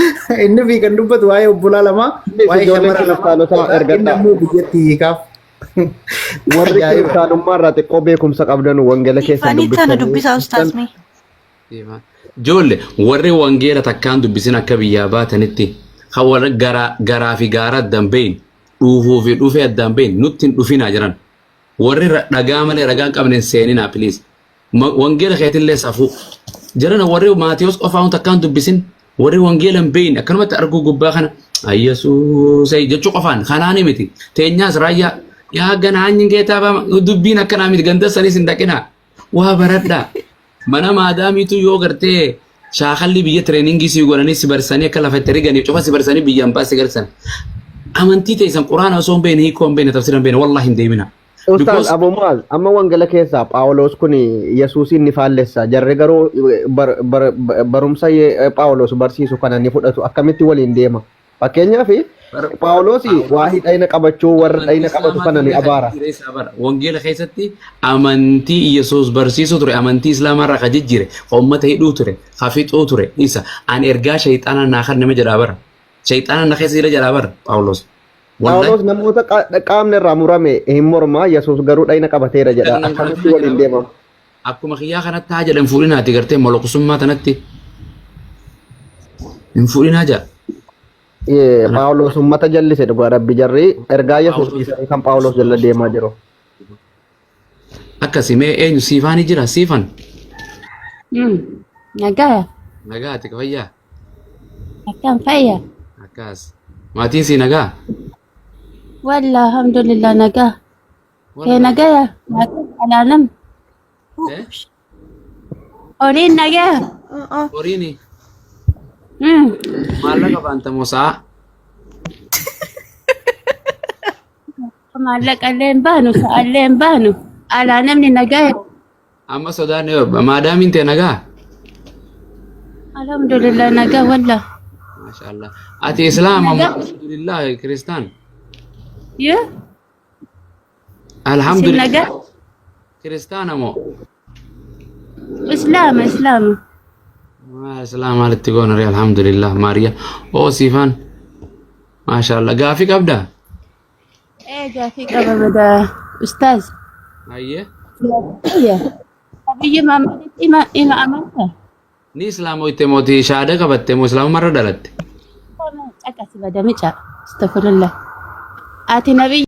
inni fi kan dubbatu waa'ee obbolaa lamaa waa'ee shamara lamaa inni ammoo biyyatti hiikaaf.
Warri kiristaanummaa irraa xiqqoo beekumsa qabdan wangeela keessa
dubbisan.
Joolle warri wangeela takkaan dubbisin akka biyyaa baatanitti kan warra garaa fi gaara addaan bahin dhuufuu fi dhufee addaan bahin nutti hin dhufinaa jiran warri dhagaa malee ragaan qabneen seeninaa piliis wangeela keetillee safuu jiran warri Maatiyos qofaa takkaan dubbisin warri wangeela hin bahin akkanumatti arguu gubbaa kana Yesuus jechuu qofaan kanaani miti teenyaas raayyaa yaa ganaanyi geetaa dubbiin akkanaa miti ganda sanis hin dhaqinaa waa baradhaa. Mana maadaamiitu yoo gartee shaakalli biyya tireeningii si godhanii si barsanii akka lafatti riganiif cufa si barsanii biyyaan baasii garsan. Amantii teessan quraana osoo hin beekne hiikoo hin beekne tafsira hin beekne wallahi hin deemina.
Ustaz Abu Muaz amma wangeela keessaa Phaawulos kun Yesuusin ni faallessa jarri garuu barumsa Phaawulos barsiisu kana ni fudhatu akkamitti waliin deema. Fakkeenyaaf Phaawulos waa hidhayna qabachuu warra dhayna qabatu kana ni abaara.
Wangeela keessatti amantii Yesuus barsiisu ture amantii Islaamaa irraa kan jijjiire uummata hidhuu ture hafixuu ture isa an ergaa shayxaana naa kan nama jedhaa bara shayxaana na keessa jira jedhaa bara Phaawulos.
Phaawulos namoota qaamni irraa murame hin mormaa Yesuus garuu dhayna qabateera jedha akkamitti waliin deemama.
Akkuma kiyyaa kanatti haa jedhan fuudhinaati gartee molokusummaa tanatti hin fuudhinaa jedha.
Phaawulos ummata jallise dhugaa rabbi jarri ergaa Yesuus kan Phaawulos jalla deemaa jiru.
Akkasii mee eenyu siifaanii jira siifan?
Nagaa.
Nagaati ka fayyaa?
Akkam fayyaa?
Akkas. Maatiin si nagaa?
Wallah alhamdulillah nagaa. Kee nagaa? Maatiin alaalam? Horiin nagaa?
Horiini? Maallaqa baantamoo sa'a?
Maallaqallee hin baanu, sa'allee hin baanu. Alaa namni nagaa.
Amma sodaan yoo maadaamiin ta'e nagaa?
Alhamdulillah nagaa wallah.
Maashaallah. Ati Islaama moo alhamdulillah Kiristaan?
Yoo?
Alhamdulillah.
Nagaa?
Kiristaana moo?
Islaama.
Islaama alitti goonare alhamdulillah Maariyaa. Oo siifaan? maashaallah gaafii qabdaa
gaaffii qaba bada ustaaz.
ayyee
Biyya Muhammaditti ima amanta.
ni islaamoyte mootii shahaada qabatte moo islaamumarra dhalatte
Caqasi bada mica. Astaghfirullah. Ati nabi